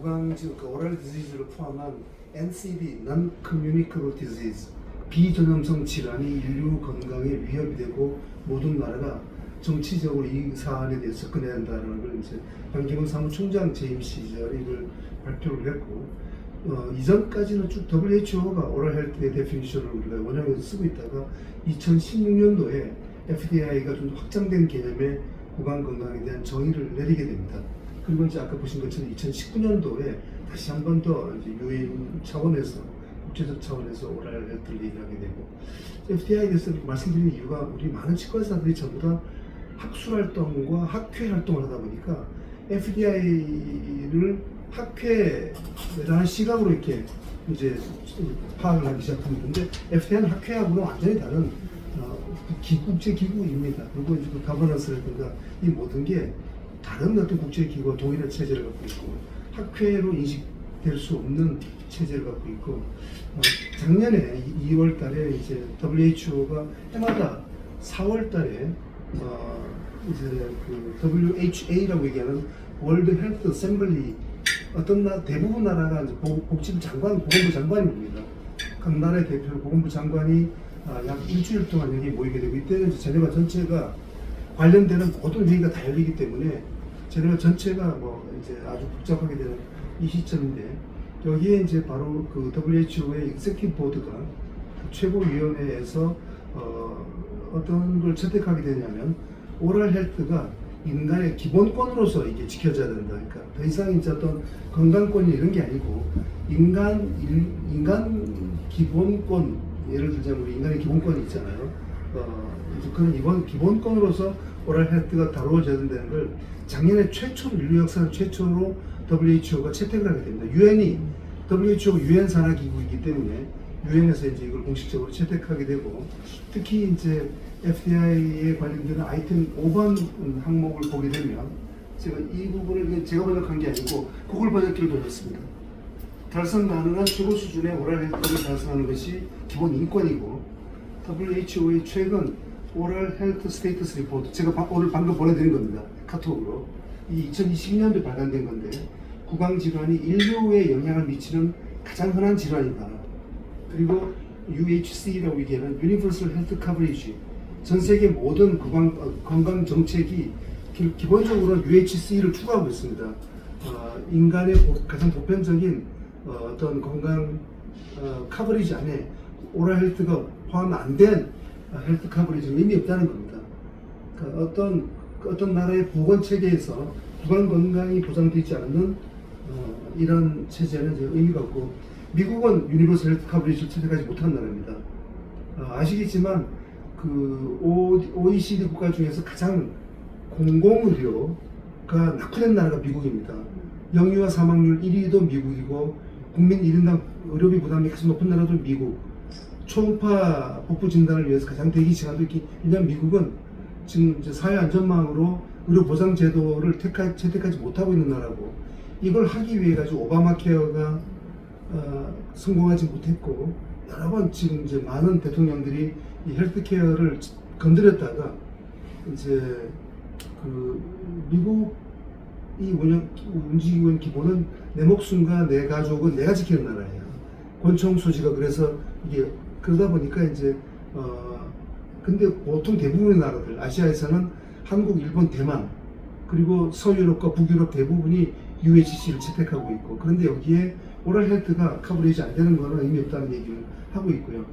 구강질, 그 오랄 디지즈를 포함한 NCD, Non-Communicable Disease, 비전염성 질환이 인류 건강에 위협이 되고 모든 나라가 정치적으로 이 사안에 대해서 접근해야 한다는 걸 이제 반기문 사무총장 재임 시절에 이걸 발표를 했고, 이전까지는 쭉 WHO가 오랄 헬스의 데피니션을 우리가 원형에서 쓰고 있다가 2016년도에 FDA가 좀 확장된 개념의 구강 건강에 대한 정의를 내리게 됩니다. 그리고 이제 아까 보신 것처럼 2019년도에 다시 한 번 더 유엔 차원에서, 국제적 차원에서 오랄 헬스를 얘기하게 되고, FDA에 대해서 말씀드리는 이유가 우리 많은 치과의사들이 전부 다 학술 활동과 학회 활동을 하다 보니까 FDA를 학회에 대한 시각으로 이렇게 이제 파악을 하기 시작했는데, FDA는 학회하고는 완전히 다른 국제기구입니다. 그리고 이제 그 가버넌스라든가 이 모든 게 다른 어떤 국제기구와 동일한 체제를 갖고 있고, 학회로 인식될 수 없는 체제를 갖고 있고, 작년에 2월 달에 이제 WHO가 해마다 4월 달에 이제 그 WHA라고 얘기하는 월드 헬스 어셈블리, 어떤 대부분 나라가 이제 복지부 장관, 보건부 장관입니다. 각 나라의 대표 보건부 장관이 약 일주일 동안 여기 모이게 되고, 이때는 이제 제네바 전체가 관련되는 모든 회의가 다 열리기 때문에 제네바 전체가 뭐 이제 아주 복잡하게 되는 이 시점인데, 여기에 이제 바로 그 WHO의 executive 보드가 최고위원회에서 어떤 걸 채택하게 되냐면, 오랄 헬스가 인간의 기본권으로서 이게 지켜져야 된다. 그러니까 더 이상 이제 어떤 건강권이 이런 게 아니고 인간 기본권, 예를 들자면 우리 인간의 기본권이 있잖아요. 그런 이번 기본권으로서 오랄 헬스가 다루어져야 된다는 걸 작년에 인류 역사 최초로 WHO가 채택을 하게 됩니다. WHO 유엔 산하기구이기 때문에 유엔에서 이제 이걸 공식적으로 채택하게 되고, 특히 이제 FDA에 관련되는 아이템 5번 항목을 보게 되면, 제가 이 부분을 제가 번역한 게 아니고 구글 번역기를 돌렸습니다. 달성 가능한 최고 수준의 오랄 헬스를 달성하는 것이 기본 인권이고, WHO의 최근 오랄 헬스 스테이터스 리포트, 제가 오늘 방금 보내드린 겁니다. 카톡으로. 이 2022년도에 발간된 건데, 구강 질환이 인류에 영향을 미치는 가장 흔한 질환이다. 그리고 UHC라고 얘기하는 Universal Health Coverage, 전 세계 모든 건강 정책이 기본적으로 UHC를 추구하고 있습니다. 인간의 가장 보편적인 어떤 건강 커버리지 안에 오랄 헬스가 포함 안 된 헬스 커버리지는 의미 없다는 겁니다. 그러니까 어떤 나라의 보건 체계에서 구강 건강이 보장되지 않는 이런 체제는 이제 의미가 없고, 미국은 유니버설 헬스 커버리지를 채택하지 못한 나라입니다. 아시겠지만 그 OECD 국가 중에서 가장 공공의료가 낙후된 나라가 미국입니다. 영유아 사망률 1위도 미국이고, 국민 1인당 의료비 부담이 가장 높은 나라도 미국. 초음파 복부 진단을 위해서 가장 대기 시간도 있기, 왜냐하면 미국은 지금 이제 사회안전망으로 의료 보장 제도를 채택하지 못하고 있는 나라고, 이걸 하기 위해 가지고 오바마 케어가 성공하지 못했고, 여러 번 지금 이제 많은 대통령들이 이 헬스케어를 건드렸다가 이제 그 미국이 움직이고 있는 기본은 내 목숨과 내 가족은 내가 지키는 나라예요. 권총 소지가. 그래서 이게 그러다 보니까 이제 근데 보통 대부분의 나라들, 아시아에서는 한국, 일본, 대만, 그리고 서유럽과 북유럽 대부분이 UHC를 채택하고 있고, 그런데 여기에 오랄 헬스가 커버리지 안 되는 거는 의미 없다는 얘기를 하고 있고요.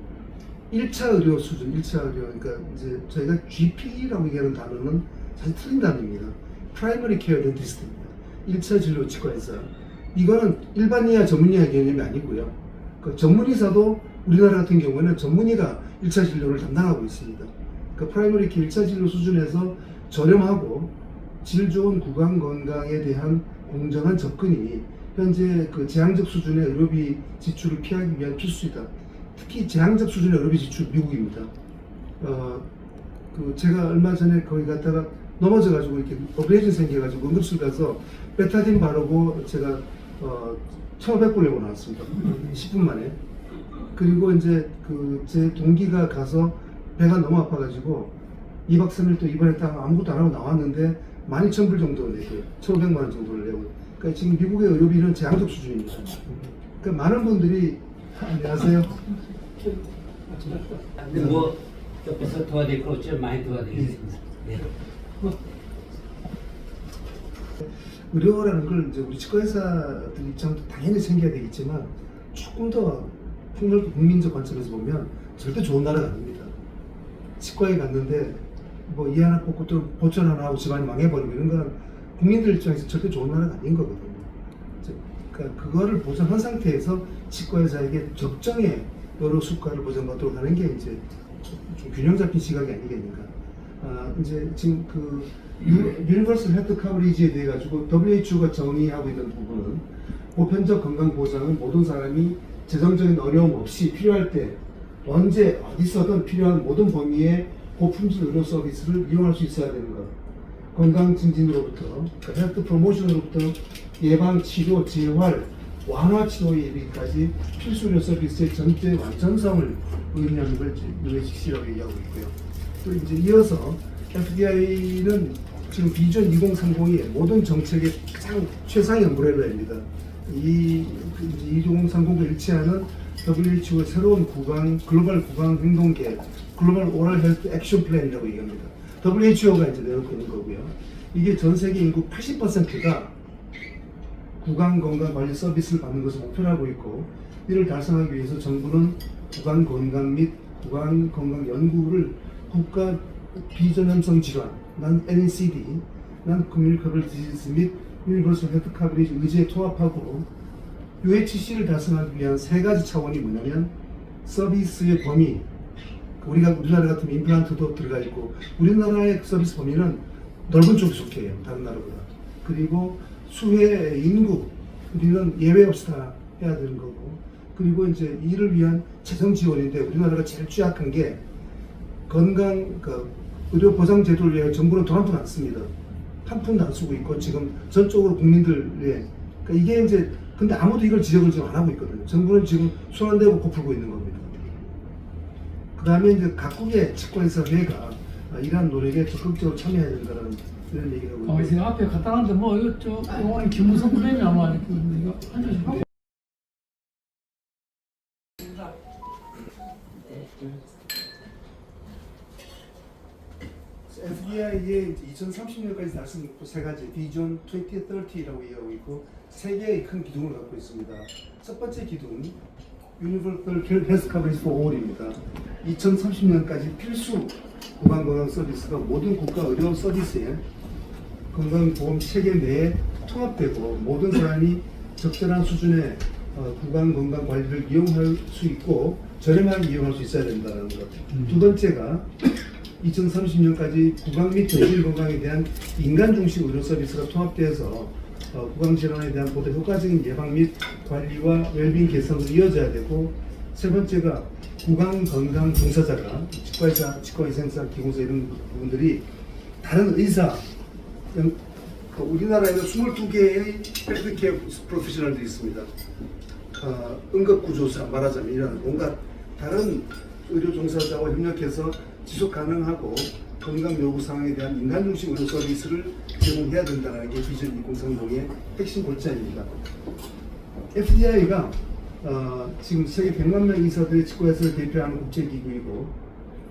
1차 의료 수준, 1차 의료, 그러니까 이제 저희가 GP라고 얘기하는 단어는 사실 틀린 단어입니다. Primary Care Dentist입니다. 1차 진료 치과의사. 이거는 일반의학, 전문의학 개념이 아니고요. 그 전문의사도 우리나라 같은 경우에는 전문의가 1차 진료를 담당하고 있습니다. 그 프라이머리 케어 1차 진료 수준에서 저렴하고 질 좋은 구강 건강에 대한 공정한 접근이 현재 그 제한적 수준의 의료비 지출을 피하기 위한 필수이다. 특히 제한적 수준의 의료비 지출 미국입니다. 그 제가 얼마 전에 거기 갔다가 넘어져가지고 이렇게 어브레이션 생겨가지고 응급실 가서 베타딘 바르고 제가 1,500불 내고 나왔습니다. 10분 만에. 그리고 이제 그 제 동기가 가서 배가 너무 아파가지고 2박 3일 또 입원했다가 아무것도 안 하고 나왔는데 12,000불 정도 내고 1,500만 원 정도를 내고 그러니까 지금 미국의 의료비는 제한적 수준입니다. 그러니까 많은 분들이 안녕하세요. 근데 뭐 옆에서 도와드릴 거 없죠? 많이 도와드리겠습니다. 네. 의료라는 걸 이제 우리 치과의사들 입장도 당연히 생겨야 되겠지만 조금 더 폭넓게 국민적 관점에서 보면 절대 좋은 나라가 아닙니다. 치과에 갔는데 뭐 이 하나 뽑고 또 보천 하나 하고 집안이 망해버리고 이런 건 국민들 입장에서 절대 좋은 나라가 아닌 거거든요. 그러니까 그거를 보장한 상태에서 치과의사에게 적정의 여러 수가를 보장받도록 하는 게 이제 좀 균형 잡힌 시각이 아니겠는가. 이제 지금 그 유니버설 헬스 커버리지에 대해 가지고 WHO가 정의하고 있는 부분은 보편적 건강 보장은 모든 사람이 재정적인 어려움 없이 필요할 때 언제 어디서든 필요한 모든 범위의 고품질 의료 서비스를 이용할 수 있어야 되는 것. 건강 증진으로부터 헬스 프로모션으로부터 예방 치료, 재활, 완화 치료에 이르기까지 필수 의료 서비스의 전체 완전성을 의미하는 걸 UHC라고 얘기하고 있고요. 또 이제 이어서 FDI는 지금 비전 2030이 모든 정책의 가장 최상의 엄브렐라입니다. 이 2030과 일치하는 WHO의 새로운 글로벌 구강 행동 계획, 글로벌 오럴 헬스 액션 플랜이라고 얘기합니다. WHO가 이제 내놓고 있는 거고요. 이게 전 세계 인구 80%가 구강 건강 관리 서비스를 받는 것을 목표로 하고 있고, 이를 달성하기 위해서 정부는 구강 건강 및 구강 건강 연구를 국가 비전염성 질환, 난 NCD, 난 커뮤니티 커버리지 디지즈 및 유니버설 헬스 커버리지 의제에 통합하고 UHC를 달성하기 위한 세 가지 차원이 뭐냐면 서비스의 범위, 우리나라 같으면 임플란트도 들어가 있고 우리나라의 서비스 범위는 넓은 쪽에 속해 해요. 다른 나라보다. 그리고 수혜 인구, 우리는 예외 없이 다 해야 되는 거고, 그리고 이제 이를 위한 재정 지원인데 우리나라가 제일 취약한 게 건강 의료 보장 제도를 위해 정부는 돈 한 푼 안 씁니다. 한 푼도 안 쓰고 있고 지금 전적으로 국민들 위해. 그러니까 이게 이제 근데 아무도 이걸 지적을 지금 안 하고 있거든요. 정부는 지금 손 안 대고 코 풀고 있는 겁니다. 그 다음에 이제 각국의 치과의사회가 이러한 노력에 적극적으로 참여해야 된다는 이런 얘기를 하고 있고요. 지금 앞에 갖다 놨는데 뭐 이거 이거는 김무성 선배님이 아마 이거 한 잔씩 하고. FDI의 2030년까지 달성 목표 세 가지 비전 2030라고 얘기하고 있고 세 개의 큰 기둥을 갖고 있습니다. 첫 번째 기둥 Universal Health Coverage for All입니다. 2030년까지 필수 건강 서비스가 모든 국가 의료 서비스에 건강보험 체계 내에 통합되고 모든 사람이 적절한 수준의 구강 건강 관리를 이용할 수 있고 저렴하게 이용할 수 있어야 된다는 것. 두 번째가 2030년까지 구강 및 정신 건강에 대한 인간 중심 의료 서비스가 통합되어서 구강 질환에 대한 보다 효과적인 예방 및 관리와 웰빙 개선으로 이어져야 되고, 세 번째가 구강 건강 종사자가 치과의사, 치과위생사, 기공사 이런 부분들이 다른 의사, 우리나라에는 22개의 헬스케어 프로페셔널들이 있습니다. 응급구조사 말하자면 이런 온갖 다른 의료 종사자와 협력해서 지속 가능하고 건강 요구 상황에 대한 인간 중심 의료 서비스를 제공해야 된다는 게 비전 2030의 핵심 골자입니다. FDI가 지금 세계 100만 명 의사들의 치과의사를 대표하는 국제기구이고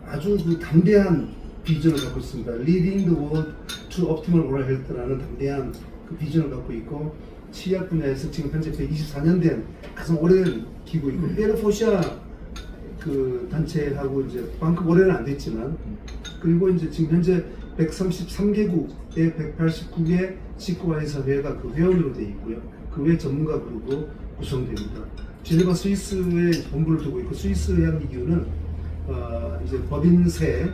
아주 담대한 비전을 갖고 있습니다. Leading the World to Optimal Oral Health라는 담대한 그 비전을 갖고 있고, 치약 분야에서 지금 현재 124년 된 가장 오래된 기구이고, 에르포시아 그 단체하고 이제 그만큼 오래는 안 됐지만, 그리고 이제 지금 현재 133개국의 189개 치과의사회가 그 회원으로 되어 있고요. 그 외 전문가 그룹으로 구성됩니다. 제네바 스위스에 본부를 두고 있고, 스위스 의학기구는 이제 법인세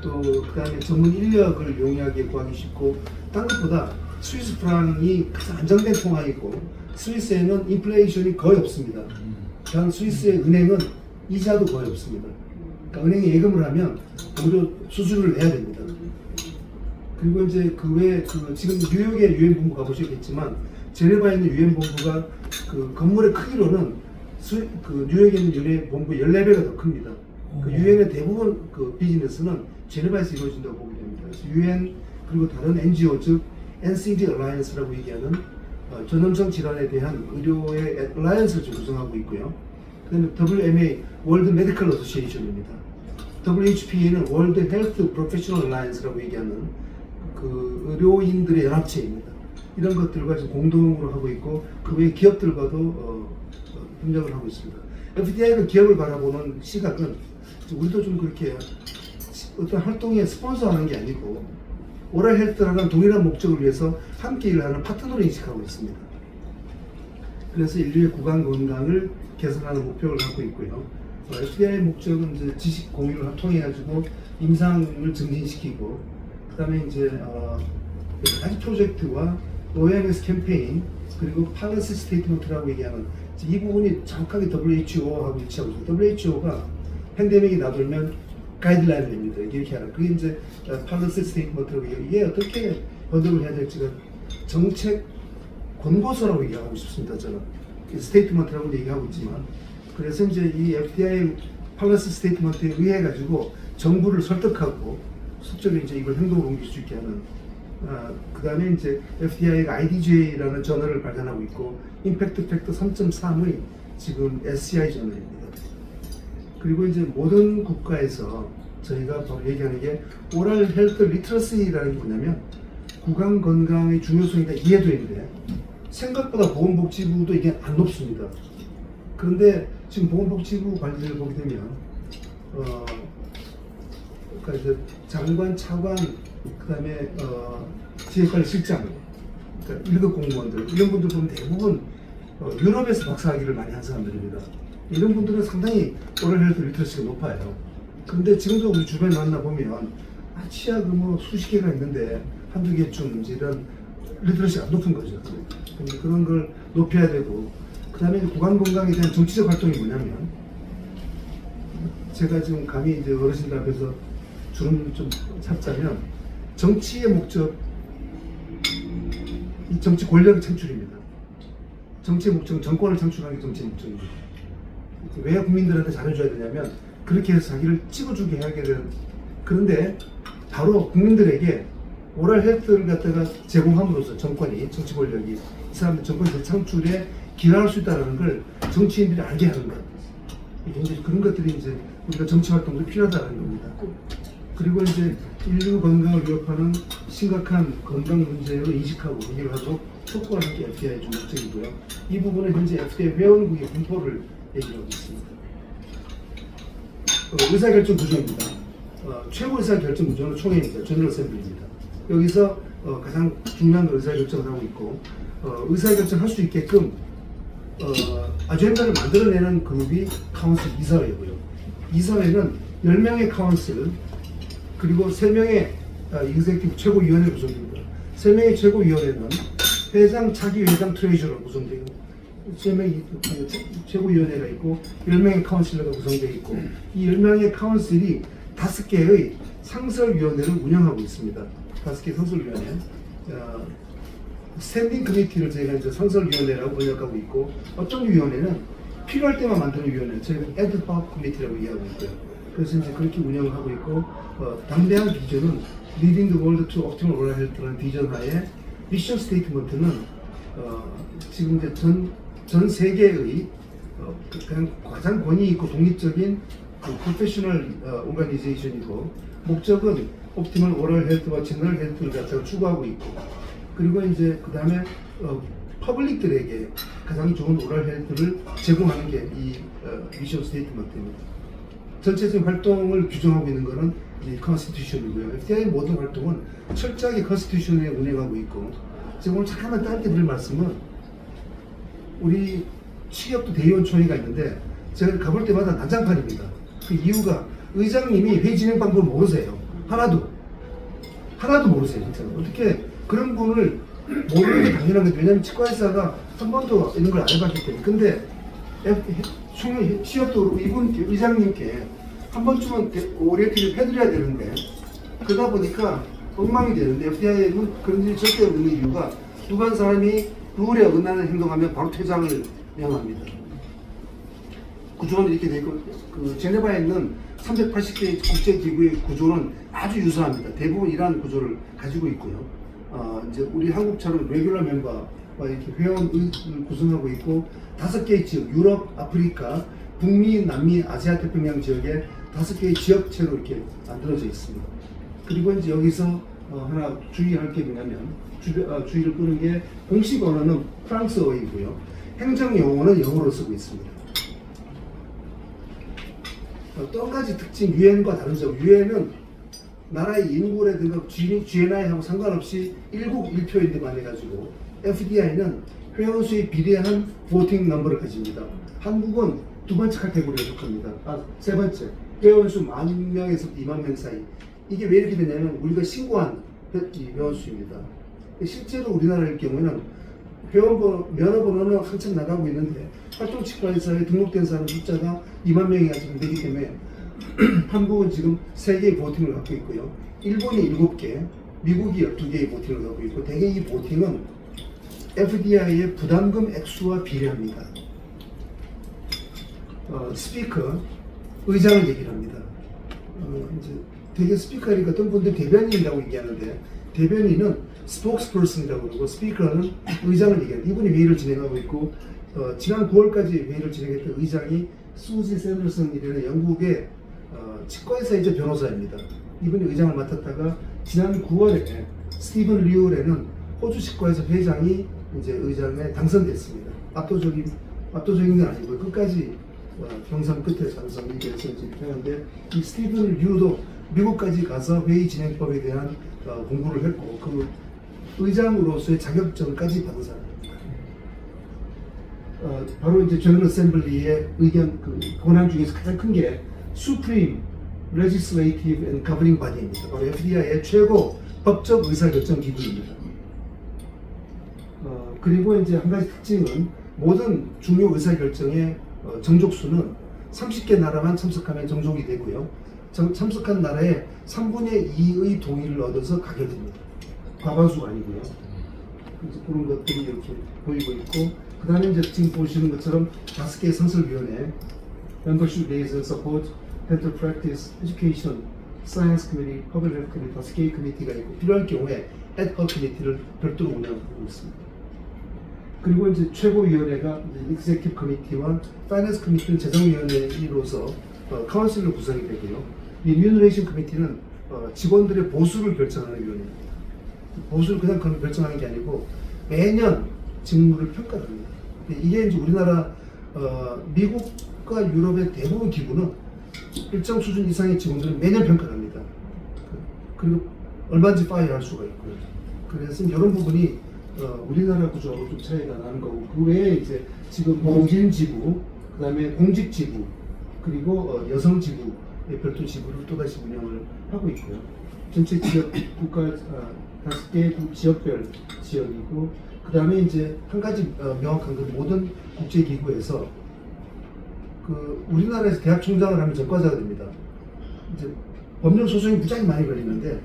또 그다음에 전문 인력을 용이하게 구하기 쉽고, 딴 것보다 스위스 프랑이 가장 안정된 통화이고 스위스에는 인플레이션이 거의 없습니다. 단 스위스의 은행은 이자도 거의 없습니다. 그러니까 은행에 예금을 하면 오히려 수수료를 내야 됩니다. 그리고 이제 그 외에 지금 뉴욕에 유엔 본부 가보셨겠지만 제네바에 있는 유엔 본부가 그 건물의 크기로는 뉴욕에 있는 유엔 본부 14배가 더 큽니다. 그 유엔의 대부분 그 비즈니스는 제네바에서 이루어진다고 보게 됩니다. 그래서 유엔 그리고 다른 NGO 즉 NCD Alliance라고 얘기하는 전염성 질환에 대한 의료의 얼라이언스를 좀 구성하고 있고요. 그다음에 WMA 월드 메디컬 어소시에이션입니다. WHPA는 월드 헬스 프로페셔널 얼라이언스라고 얘기하는 그 의료인들의 연합체입니다. 이런 것들과 지금 공동으로 하고 있고 그 외 기업들과도 협력을 하고 있습니다. FDA가 기업을 바라보는 시각은 우리도 좀 그렇게 어떤 활동에 스폰서하는 게 아니고 오랄 헬스라는 동일한 목적을 위해서 함께 일하는 파트너로 인식하고 있습니다. 그래서 인류의 구강 건강을 개선하는 목표를 갖고 있고요. FDA의 목적은 이제 지식 공유를 통해 가지고 임상을 증진시키고, 그다음에 이제 여러 가지 프로젝트와 OMS 캠페인 그리고 팔러시 스테이트먼트라고 얘기하는 이 부분이 정확하게 WHO하고 일치하고 있습니다. WHO가 팬데믹이 나돌면 가이드라인을 냅니다. 이렇게 하라. 그게 이제 팔러시 스테이트먼트라고 얘기해요. 이게 어떻게 번역을 해야 될지가 정책 권고서라고 얘기하고 싶습니다. 저는 스테이트먼트라고 얘기하고 있지만, 그래서 이제 이 FDI 팔러시 스테이트먼트에 의해 가지고 정부를 설득하고 실제로 이제 이걸 행동으로 옮길 수 있게 하는. 그 다음에 이제 FDI가 IDJ라는 저널을 발간하고 있고, 임팩트 팩터 3.3의 지금 SCI 저널입니다. 그리고 이제 모든 국가에서 저희가 바로 얘기하는 게 오랄 헬스 리트러시라는 게 뭐냐면 구강 건강의 중요성이 다 이해되는데 생각보다 보건복지부도 이게 안 높습니다. 그런데 지금 보건복지부 관리를 보게 되면 그러니까 이제 장관, 차관, 그다음에 지역관리실장, 그러니까 1급 공무원들 이런 분들 보면 대부분 유럽에서 박사학위를 많이 한 사람들입니다. 이런 분들은 상당히 오랄 헬스 리터러시가 높아요. 근데 지금도 우리 주변에 만나보면 치아가 뭐 수십 개가 있는데 한두 개쯤 이제 이런 리터러시가 안 높은 거죠. 근데 그런 걸 높여야 되고, 그 다음에 구강 건강에 대한 정치적 활동이 뭐냐면, 제가 지금 감히 이제 어르신들 앞에서 주름 좀 잡자면, 정치의 목적, 이 정치 권력의 창출입니다. 정치의 목적은 정권을 창출하는 게 정치의 목적입니다. 왜 국민들한테 잘해줘야 되냐면 그렇게 해서 자기를 찍어주게 하게 되는. 그런데 바로 국민들에게 오랄 헬스를 갖다가 제공함으로써 정권이, 정치 권력이 이 사람들 정권 재창출에 기여할 수 있다는 걸 정치인들이 알게 하는 것. 이제 그런 것들이 이제 우리가 정치 활동도 필요하다는 겁니다. 그리고 이제 인류 건강을 위협하는 심각한 건강 문제로 인식하고 해결하고 촉구하는 게 FDA의 좀 목적이고요. 이 부분은 현재 FDA 회원국의 분포를 얘기하고 있습니다. 의사결정 구조입니다. 최고 의사결정 구조는 총회입니다. 제너럴 어셈블리입니다. 여기서 가장 중요한 의사결정을 하고 있고, 의사결정 할 수 있게끔 아젠다를 만들어내는 그룹이 카운슬 이사회고요. 이사회는 10명의 카운슬 그리고 3명의 executive 최고위원회 구성됩니다. 3명의 최고위원회는 회장, 차기회장, 트레이저로 구성되고 3명의 최고위원회가 있고 10명의 카운슬러가 구성되어 있고, 이 10명의 카운슬이 5개의 상설위원회를 운영하고 있습니다. 5개 상설위원회. 스탠딩 커미티를 저희가 이제 상설위원회라고 번역하고 있고, 어떤 위원회는 필요할 때만 만드는 위원회, 저희가 에드박 커미티라고 이해하고 있고요. 그래서 이제 그렇게 운영을 하고 있고, 담대한 비전은 Leading the World to Optimal Oral Health라는 비전 하에 미션 스테이트먼트는 지금 이제 전 세계의 그냥 가장 권위 있고 독립적인 프로페셔널 오가니제이션이고, 목적은 옵티멀 오럴 헬스와 제너럴 헬스를 갖다가 추구하고 있고, 그리고 이제 그 다음에 퍼블릭들에게 가장 좋은 오럴 헬스를 제공하는 게 이 미션 스테이트먼트입니다. 전체적인 활동을 규정하고 있는 것은 이 컨스티튜션이고요. FDA의 모든 활동은 철저하게 컨스티튜션에 운행하고 있고, 제가 오늘 잠깐만 짧게 드릴 말씀은, 우리 취업도 대의원 총회가 있는데 제가 가볼 때마다 난장판입니다. 그 이유가 의장님이 회의 진행 방법을 모르세요. 하나도 모르세요. 진짜 어떻게 그런 분을 모르는 게 당연한 거죠. 왜냐하면 치과의사가 한 번도 이런 걸 안 해봤기 때문에. 근데 총회 취업도 이분 의장님께 한 번쯤은 오리엔팅을 해드려야 되는데, 그러다 보니까 엉망이 되는데, FDA는 그런 일이 절대 없는 이유가 누구 한 사람이 룰에 어긋나는 행동하면 바로 퇴장을 명합니다. 구조는 이렇게 되고, 그 제네바에 있는 380개 국제기구의 구조는 아주 유사합니다. 대부분 이러한 구조를 가지고 있고요. 이제 우리 한국처럼 레귤러 멤버 이렇게 회원을 구성하고 있고 5개의 지역, 유럽, 아프리카, 북미, 남미, 아시아 태평양 지역에 5개의 지역체로 이렇게 만들어져 있습니다. 그리고 이제 여기서 하나 주의할 게 뭐냐면 주의를 끄는 게 공식 언어는 프랑스어이고요. 행정 용어는 영어로 쓰고 있습니다. 또 한 가지 특징, 유엔과 다른 점, 유엔은 나라의 인구라든가 GNI하고 상관없이 1국 1표인데 만해가지고 FDI는 회원 수에 비례한 보팅 넘버를 가집니다. 한국은 두 번째 카테고리에 속합니다. 세 번째, 회원 수 10,000명에서 20,000명 사이. 이게 왜 이렇게 되냐면 우리가 신고한 회원 수입니다. 실제로 우리나라의 경우는 면허번호는 한참 나가고 있는데 활동치과에서에 등록된 사람 숫자가 20,000명이 아직 안 되기 때문에 한국은 지금 3개의 보팅을 갖고 있고요. 일본이 7개, 미국이 12개의 보팅을 갖고 있고 대개 이 보팅은 FDI의 부담금 액수와 비례합니다. 스피커, 의장을 얘기를 합니다. 이제 되게 스피커니까 어떤 분들 대변인이라고 얘기하는데 대변인은 스포크스퍼슨이라고 그러고 스피커는 의장을 얘기합니다. 이분이 회의를 진행하고 있고 지난 9월까지 회의를 진행했던 의장이 수지 샌더슨이라는 영국의 치과의사이자 변호사입니다. 이분이 의장을 맡았다가 지난 9월에 스티븐 리울에는 호주 치과의사 회장이 이제 의장에 당선됐습니다. 압도적인 건 아니고 끝까지 경선 끝에 당선이 돼서 이제 하는데 이 스티븐 리우도 미국까지 가서 회의 진행법에 대한 공부를 했고 그 의장으로서의 자격증까지 받은 사람입니다. 바로 이제 제너럴 어셈블리의 의견 권한 중에서 가장 큰 게 Supreme Legislative and Governing Body입니다. 바로 FDI의 최고 법적 의사결정 기구입니다. 그리고 이제 한 가지 특징은 모든 중요 의사결정의 정족수는 30개 나라만 참석하면 정족이 되고요. 참석한 나라의 3분의 2의 동의를 얻어서 가결됩니다. 과반수가 아니고요. 그래서 그런 것들이 이렇게 보이고 있고 그 다음에 이제 지금 보시는 것처럼 5개의 상설위원회 Membership Liaison Support, Dental Practice, Education, Science Committee, Public Health Committee 5개의 커미티가 있고 필요할 경우에 Ad Hoc Committee를 별도로 운영하고 있습니다. 그리고 이제 최고위원회가 Executive Committee와 Finance Committee는 재정위원회로서 카운슬로 구성이 되고요. 이 Remuneration Committee는 직원들의 보수를 결정하는 위원회입니다. 보수를 그냥 결정하는 게 아니고 매년 직무를 평가합니다. 이게 이제 우리나라 미국과 유럽의 대부분 기구는 일정 수준 이상의 직원들은 매년 평가합니다. 그리고 얼마든지 파이어할 수가 있고요. 그래서 이런 부분이 우리나라 구조하고 좀 차이가 나는 거고 그 외에 이제 지금 공진지부, 그 다음에 공직지부, 그리고 여성지부의 별도 지부를 또다시 운영을 하고 있고요. 전체 지역 국가 5개 지역별 지역이고 그 다음에 이제 한 가지 명확한 건 모든 국제기구에서 우리나라에서 대학 총장을 하면 전과자가 됩니다. 이제 법률 소송이 무지하게 많이 걸리는데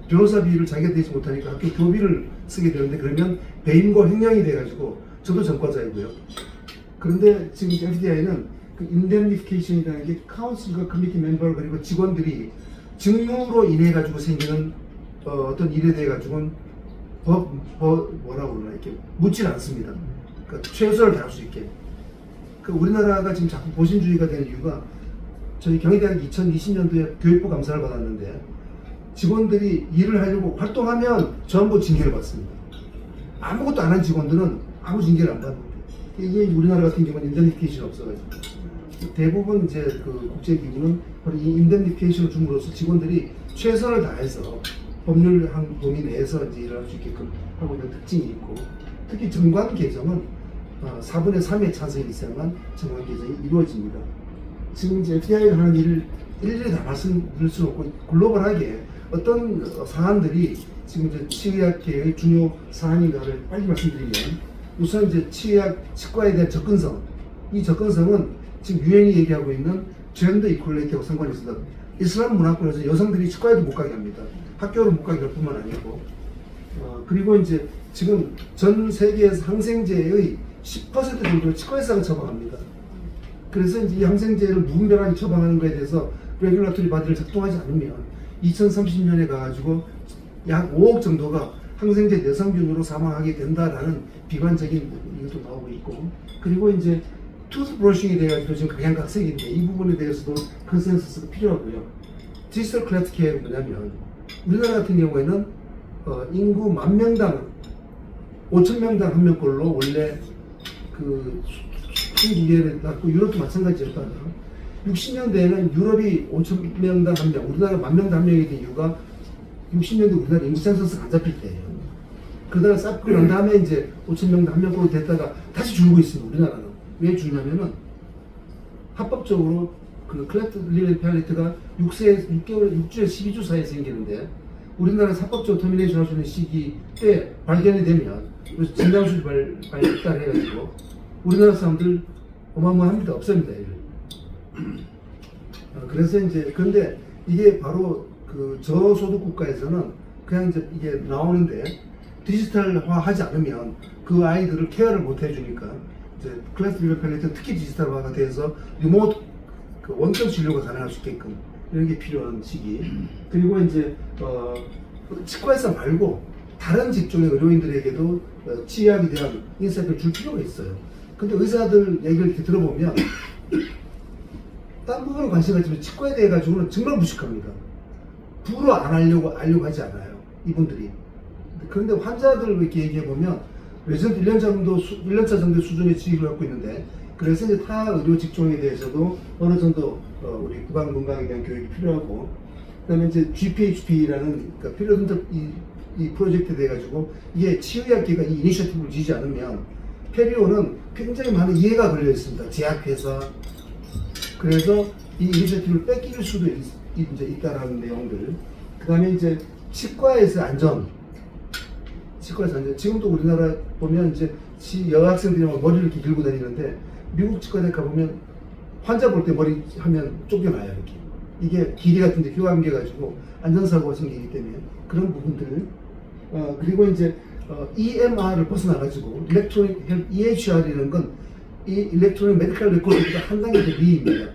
변호사비를 자기가 내지 못하니까 학교 교비를 쓰게 되는데 그러면 배임과 횡령이 돼가지고 저도 전과자이고요. 그런데 지금 FDI는 그 indemnification이라는 게 카운슬과 커미티 멤버 그리고 직원들이 직무로 인해 가지고 생기는 어떤 일에 대해 가지고는 뭐라고 그러나 이렇게 묻질 않습니다. 그러니까 최선을 다할 수 있게. 우리나라가 지금 자꾸 보신주의가 되는 이유가 저희 경희대학이 2020년도에 교육부 감사를 받았는데 직원들이 일을 하려고 활동하면 전부 징계를 받습니다. 아무것도 안 한 직원들은 아무 징계를 안 받는데 이게 우리나라 같은 경우는 인덴니피케이션이 없어가지고 대부분 이제 국제기구는 바로 이 인덴니피케이션을 줌으로써 직원들이 최선을 다해서 법률 한 범위 내에서 이제 일을 할 수 있게끔 하고 있는 특징이 있고 특히 정관 개정은 4분의 3의 찬성이 있어야만 정관 개정이 이루어집니다. 지금 이제 FDI가 하는 일을 일일이 다 말씀드릴 수는 없고 글로벌하게 어떤 사안들이 지금 이제 치의학계의 중요 사안인가를 빨리 말씀드리면 우선 이제 치과에 대한 접근성, 이 접근성은 지금 유엔이 얘기하고 있는 젠더 이퀄리티하고 상관이 있습니다. 이슬람 문화권에서 여성들이 치과에도 못 가게 합니다. 학교를 못 가게 할 뿐만 아니고 그리고 이제 지금 전 세계에서 항생제의 10% 정도를 치과의사가 처방합니다. 그래서 이제 이 항생제를 무분별하게 처방하는 것에 대해서 레귤라토리 바디를 작동하지 않으면 2030년에 가가지고 약 5억 정도가 항생제 내성균으로 사망하게 된다라는 비관적인 이것도 나오고 있고, 그리고 이제 투스 브러싱에 대해서 지금 각양각색인데 이 부분에 대해서도 컨센서스가 필요하고요. 디지털 클래스 케어는 뭐냐면 우리나라 같은 경우에는 인구 10,000명당 5,000명당 한 명꼴로 원래 그 수준기계를 갖고 유럽도 마찬가지였다면 60년대에는 유럽이 5,000명당 한 명, 우리나라 10,000명당 한 명이 된 이유가 60년대 우리나라 인구 센서스가 안 잡힐 때예요. 그러다가 쌓고 난 다음에 이제 5,000명당 한 명꼴로 됐다가 다시 줄고 있습니다. 우리나라는. 왜 줄냐면은 합법적으로 그 클래트 릴레이 팰리트가 6주에 12주 사이에 생기는데 우리나라 합법적으로 터미네이션 할 수 있는 시기 때 발견이 되면 진단수를 발달해가지고 우리나라 사람들 어마어마합니다. 없습니다. 그래서 이제 근데 이게 바로 그 저소득 국가에서는 그냥 이제 이게 나오는데 디지털화 하지 않으면 그 아이들을 케어를 못 해주니까 이제 클래스 릴레이 팰리트는 특히 디지털화가 돼서 리모트 그 원격 진료가 가능할 수 있게끔 이런 게 필요한 시기. 그리고 이제 치과의사 말고 다른 직종의 의료인들에게도 치의학에 대한 인사이트를 줄 필요가 있어요. 근데 의사들 얘기를 이렇게 들어보면 딴 부분에 관심 가지만 치과에 대해 가지고는 정말 무식합니다. 부로 안 하려고 하지 않아요. 이분들이. 그런데 환자들 이렇게 얘기해 보면 레전드 1년차 정도 수준의 지식을 갖고 있는데 그래서 이제 타 의료 직종에 대해서도 어느 정도 우리 구강 건강에 대한 교육이 필요하고, 그다음에 이제 GPHP라는 그러니까 필요한 이 프로젝트에 대해 가지고 이게 치의학계가 이 이니셔티브를 지지 않으면 페리오는 굉장히 많은 이해가 걸려 있습니다. 제약회사. 그래서 이 이니셔티브를 뺏길 수도 이제 있다라는 내용들. 그다음에 이제 치과에서 안전. 지금도 우리나라 보면 이제 여학생들이 머리를 이렇게 길고 다니는데 미국 치과에 가보면 환자 볼 때 머리 하면 쫓겨나요. 이렇게. 이게 기계 같은데 교감돼 가지고 안전사고가 생기기 때문에 그런 부분들. 그리고 이제 EMR을 벗어나가지고 일렉트로닉 EHR이라는 건 이 일렉트로닉 메디컬 레코드보다 한 단계 더 위입니다.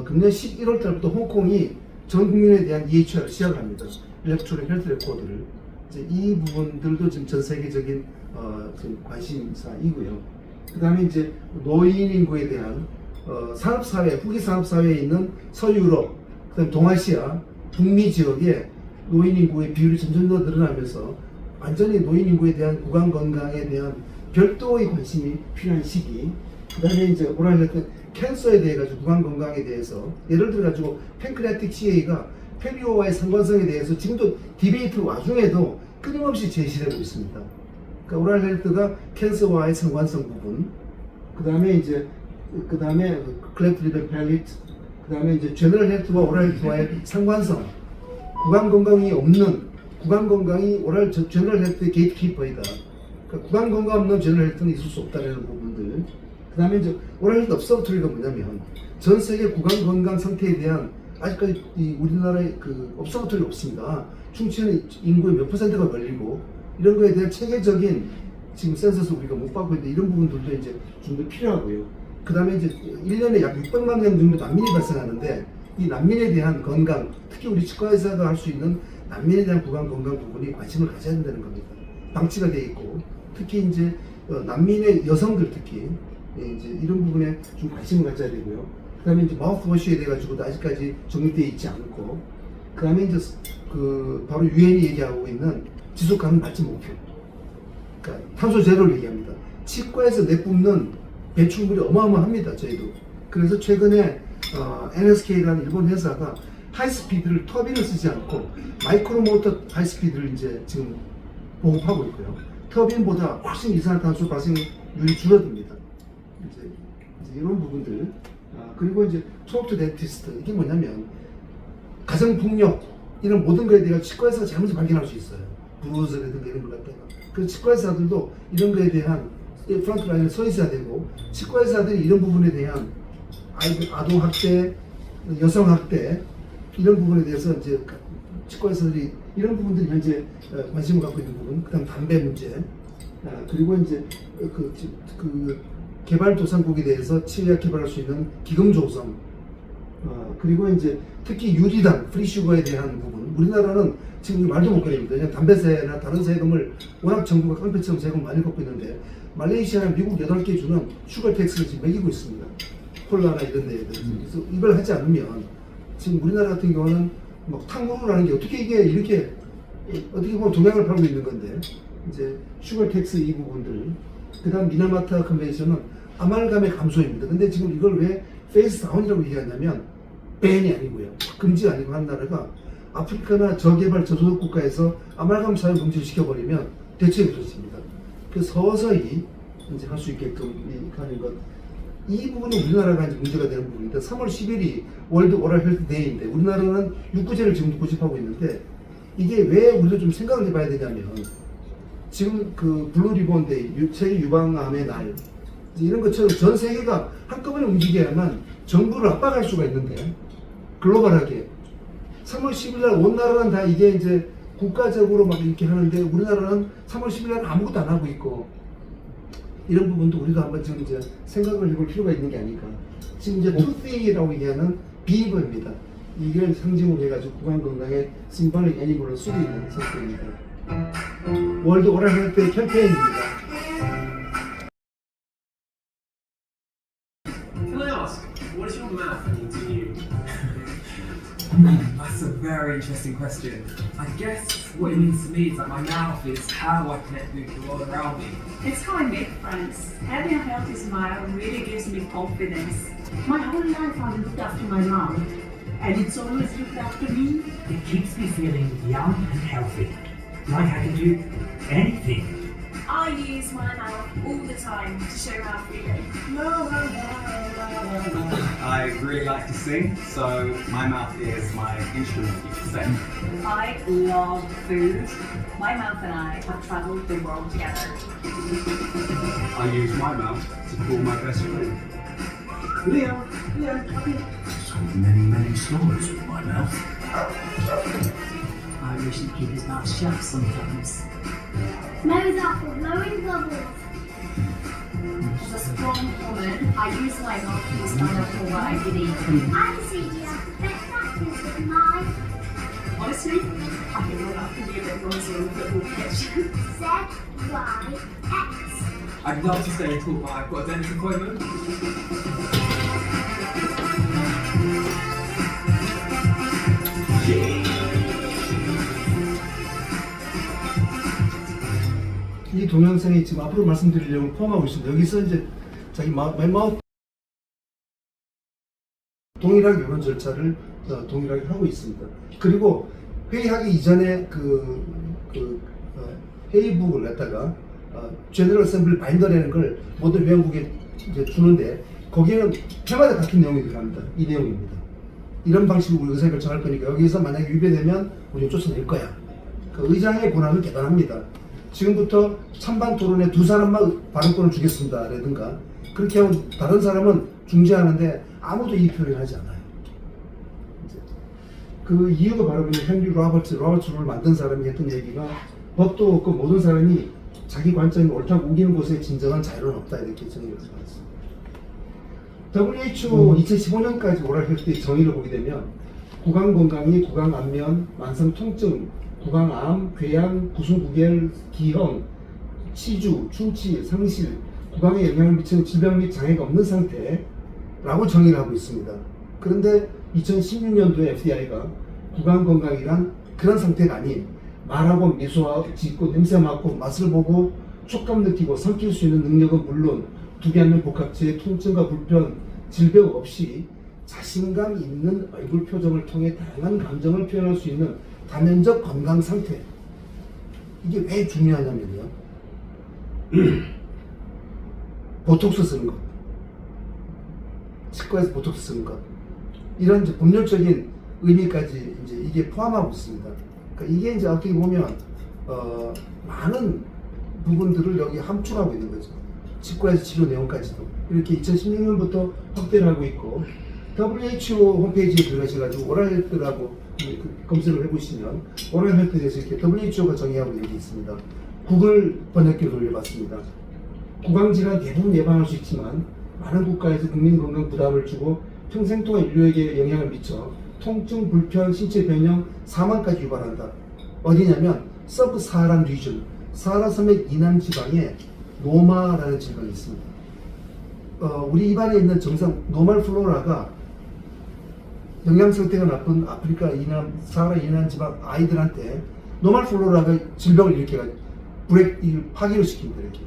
금년 11월 달부터 홍콩이 전 국민에 대한 EHR을 시작을 합니다. 일렉트로닉 헬스 레코드를. 이제 이 부분들도 지금 전 세계적인 지금 관심사이고요. 그 다음에 이제 노인 인구에 대한 산업사회, 후기 산업사회에 있는 서유럽, 그 다음에 동아시아, 북미 지역에 노인 인구의 비율이 점점 더 늘어나면서 완전히 노인 인구에 대한 구강 건강에 대한 별도의 관심이 필요한 시기. 그 다음에 이제 오랄레트 캔서에 대해 가지고 구강 건강에 대해서 예를 들어 가지고 팬크레아틱 CA가 페리오와의 상관성에 대해서 지금도 디베이트 와중에도 끊임없이 제시되고 있습니다. 그러니까 오랄 헬스가 캔서와의 상관성 부분, 그 다음에 클래트 릴레이 팰리트, 그 다음에 이제 제너럴 헬스와 오랄 헬스와의 상관성, 구강 건강이 없는 구강 건강이 오랄 제너럴 헬스의 게이트키퍼이다. 그러니까 구강 건강 없는 제너럴 헬스는 있을 수 없다는 부분들. 그 다음에 이제 오랄 헬스 업서브토리가 뭐냐면 전 세계 구강 건강 상태에 대한 아직까지 우리나라에 그 업서버터리 없습니다. 충치는 인구의 몇 %가 걸리고 이런 거에 대한 체계적인 지금 센서스 우리가 못 받고 있는데 이런 부분들도 이제 좀 더 필요하고요. 그 다음에 이제 1년에 약 600만 명 정도 난민이 발생하는데 이 난민에 대한 건강, 특히 우리 치과의사가 할 수 있는 난민에 대한 구강 건강 부분이 관심을 가져야 된다는 겁니다. 방치가 돼 있고 특히 이제 난민의 여성들 특히 이제 이런 부분에 좀 관심을 가져야 되고요. 그 다음에 이제 마우스워시에 대해 가지고도 아직까지 정립되어 있지 않고, 그 다음에 이제 그 바로 유엔이 얘기하고 있는 지속 가능 발전 목표. 그러니까 탄소 제로를 얘기합니다. 치과에서 내뿜는 배출물이 어마어마합니다. 저희도. 그래서 최근에 NSK라는 일본 회사가 하이스피드를 터빈을 쓰지 않고 마이크로모터 하이스피드를 이제 지금 보급하고 있고요. 터빈보다 훨씬 이산화탄소 발생률이 줄어듭니다. 이제 이런 부분들. 그리고 이제 톡투 덴티스트, 이게 뭐냐면 가정폭력 이런 모든 거에 대한 치과의사가 잘못을 발견할 수 있어요. 브루즈라든가 이런 것 같다가. 그래서 치과의사들도 이런 거에 대한 프론트라인에 서 있어야 되고, 치과의사들이 이런 부분에 대한 아동학대, 여성학대 이런 부분에 대해서 이제 치과의사들이 이런 부분들이 현재 관심을 갖고 있는 부분. 그다음 담배 문제. 그리고 이제 그 개발도상국에 대해서 치의학 개발할 수 있는 기금 조성, 그리고 이제 특히 유리당, 프리슈거에 대한 부분, 우리나라는 지금 말도 못 꺼냅니다. 그냥 담배세나 다른 세금을 워낙 정부가 깡패처럼 세금 많이 걷고 있는데 말레이시아나 미국 8개 주는 슈거 텍스를 지금 매기고 있습니다. 콜라나 이런 데에 그래서 이걸 하지 않으면 지금 우리나라 같은 경우는 막 탕후루라는 게 어떻게 이게 이렇게 어떻게 보면 동양을 팔고 있는 건데 이제 슈거 텍스 이 부분들 그다음 미나마타 컨벤션은 아말감의 감소입니다. 근데 지금 이걸 왜 페이스 다운이라고 얘기하냐면 밴이 아니고요. 금지가 아니고 한 나라가 아프리카나 저개발 저소득 국가에서 아말감 사용 금지를 시켜버리면 대책이 없어집니다. 그래서 서서히 이제 할 수 있게끔 하는 것. 이 부분이 우리나라가 이제 문제가 되는 부분인데 3월 10일이 월드 오랄 헬스 데이인데 우리나라는 육구제를 지금 고집하고 있는데 이게 왜 우리도 좀 생각을 해봐야 되냐면 지금 그 블루 리본 데이 세계 유방암의 날 이런 것처럼 전 세계가 한꺼번에 움직여야만 정부를 압박할 수가 있는데 글로벌하게 3월 10일 날 온 나라는 다 이게 이제 국가적으로 막 이렇게 하는데 우리나라는 3월 10일 날 아무것도 안 하고 있고 이런 부분도 우리도 한번 지금 이제 생각을 해볼 필요가 있는 게 아닐까. 지금 이제 투시라고 얘기하는 비버입니다. 이걸 상징으로 해가지고 구강 건강의 심벌릭 애니멀로 쓰고 있는 상태입니다. 월드 오랄 헬스 캠페인입니다. Can I ask, what does your mouth mean to you? That's a very interesting question. I guess what it means to me is that my mouth is how I connect with the world around me. It's how I make friends. Having a healthy smile really gives me confidence. My whole life I've looked after my mouth, and it's always looked after me. It keeps me feeling young and healthy, like I can do anything. I use my mouth all the time to show how feeling. I really like to sing, so my mouth is my instrument, you could say. I love food. My mouth and I have traveled the world together. I use my mouth to call my best friend. Leo, come here. Told many stories with my mouth. I wish he'd keep his mouth shut sometimes. Nose up with blowing bubbles. As a strong woman, I use my mouth to stand up for what I believe in. I'm Celia. Best practice with mine. Honestly, I think my mouth can be a bit noisy on the football pitch. Z, Y, X. I'd love to stay and talk, but I've got a dentist appointment. 이 동영상이 지금 앞으로 말씀드리려고 포함하고 있습니다. 여기서 이제 자기 마이마우스 동일하게 이런 절차를 동일하게 하고 있습니다. 그리고 회의하기 이전에 회의북을 갖다가 제너럴 어셈블리 바인더라는 걸 모든 회원국에 이제 주는데 거기에는 회마다 같은 내용이 들어갑니다. 이 내용입니다. 이런 방식으로 우리 의사 결정할 거니까 여기서 만약에 위배되면 우리는 쫓아낼 거야. 그 의장의 권한은 대단합니다. 지금부터 찬반 토론에 2사람만 발언권을 주겠습니다. 라든가 그렇게 하면 다른 사람은 중재하는데 아무도 이 표현을 하지 않아요. 그 이유가 바로 그냥 헨리 로버츠를 만든 사람이 했던 얘기가 법도 없고 모든 사람이 자기 관점이 옳다고 우기는 곳에 진정한 자유는 없다 이렇게 정의를 받았습니다. WHO 2015년까지 오랄 헬스의 정의를 보게 되면 구강 건강이 구강 안면, 만성 통증, 구강암, 궤양, 구승구결, 기형, 치주, 충치, 상실, 구강에 영향을 미치는 질병 및 장애가 없는 상태라고 정의를 하고 있습니다. 그런데 2016년도에 FDI가 구강 건강이란 그런 상태가 아닌 말하고 미소하고 짖고 냄새 맡고 맛을 보고 촉감 느끼고 삼킬 수 있는 능력은 물론 두개 안면 복합체의 통증과 불편, 질병 없이 자신감 있는 얼굴 표정을 통해 다양한 감정을 표현할 수 있는 다면적 건강 상태. 이게 왜 중요하냐면요. 보톡스 쓰는 것. 치과에서 보톡스 쓰는 것. 이런 이제 법률적인 의미까지 이제 이게 포함하고 있습니다. 그러니까 이게 이제 어떻게 보면 많은 부분들을 여기 함축하고 있는 거죠. 치과에서 치료 내용까지도 이렇게 2016년부터 확대를 하고 있고 WHO 홈페이지에 들어가셔가지고 오랄 헬스라고 검색을 해보시면 오랄 헬스에 대해서 이렇게 WHO가 정의하고 있는 게 있습니다. 구글 번역기를 돌려봤습니다. 구강질환 대부분 예방할 수 있지만 많은 국가에서 국민 건강 부담을 주고 평생 동안 인류에게 영향을 미쳐 통증, 불편, 신체 변형, 사망까지 유발한다. 어디냐면 서브사하란 리전, 사하라 산맥 이남 지방에 노마라는 질병이 있습니다. 우리 입안에 있는 정상 노말 플로라가 영양 상태가 나쁜 아프리카 이남, 사하라 이남 지방 아이들한테 노말 플로라가 질병을 일으켜가지고 파기를 시킵니다. 이렇게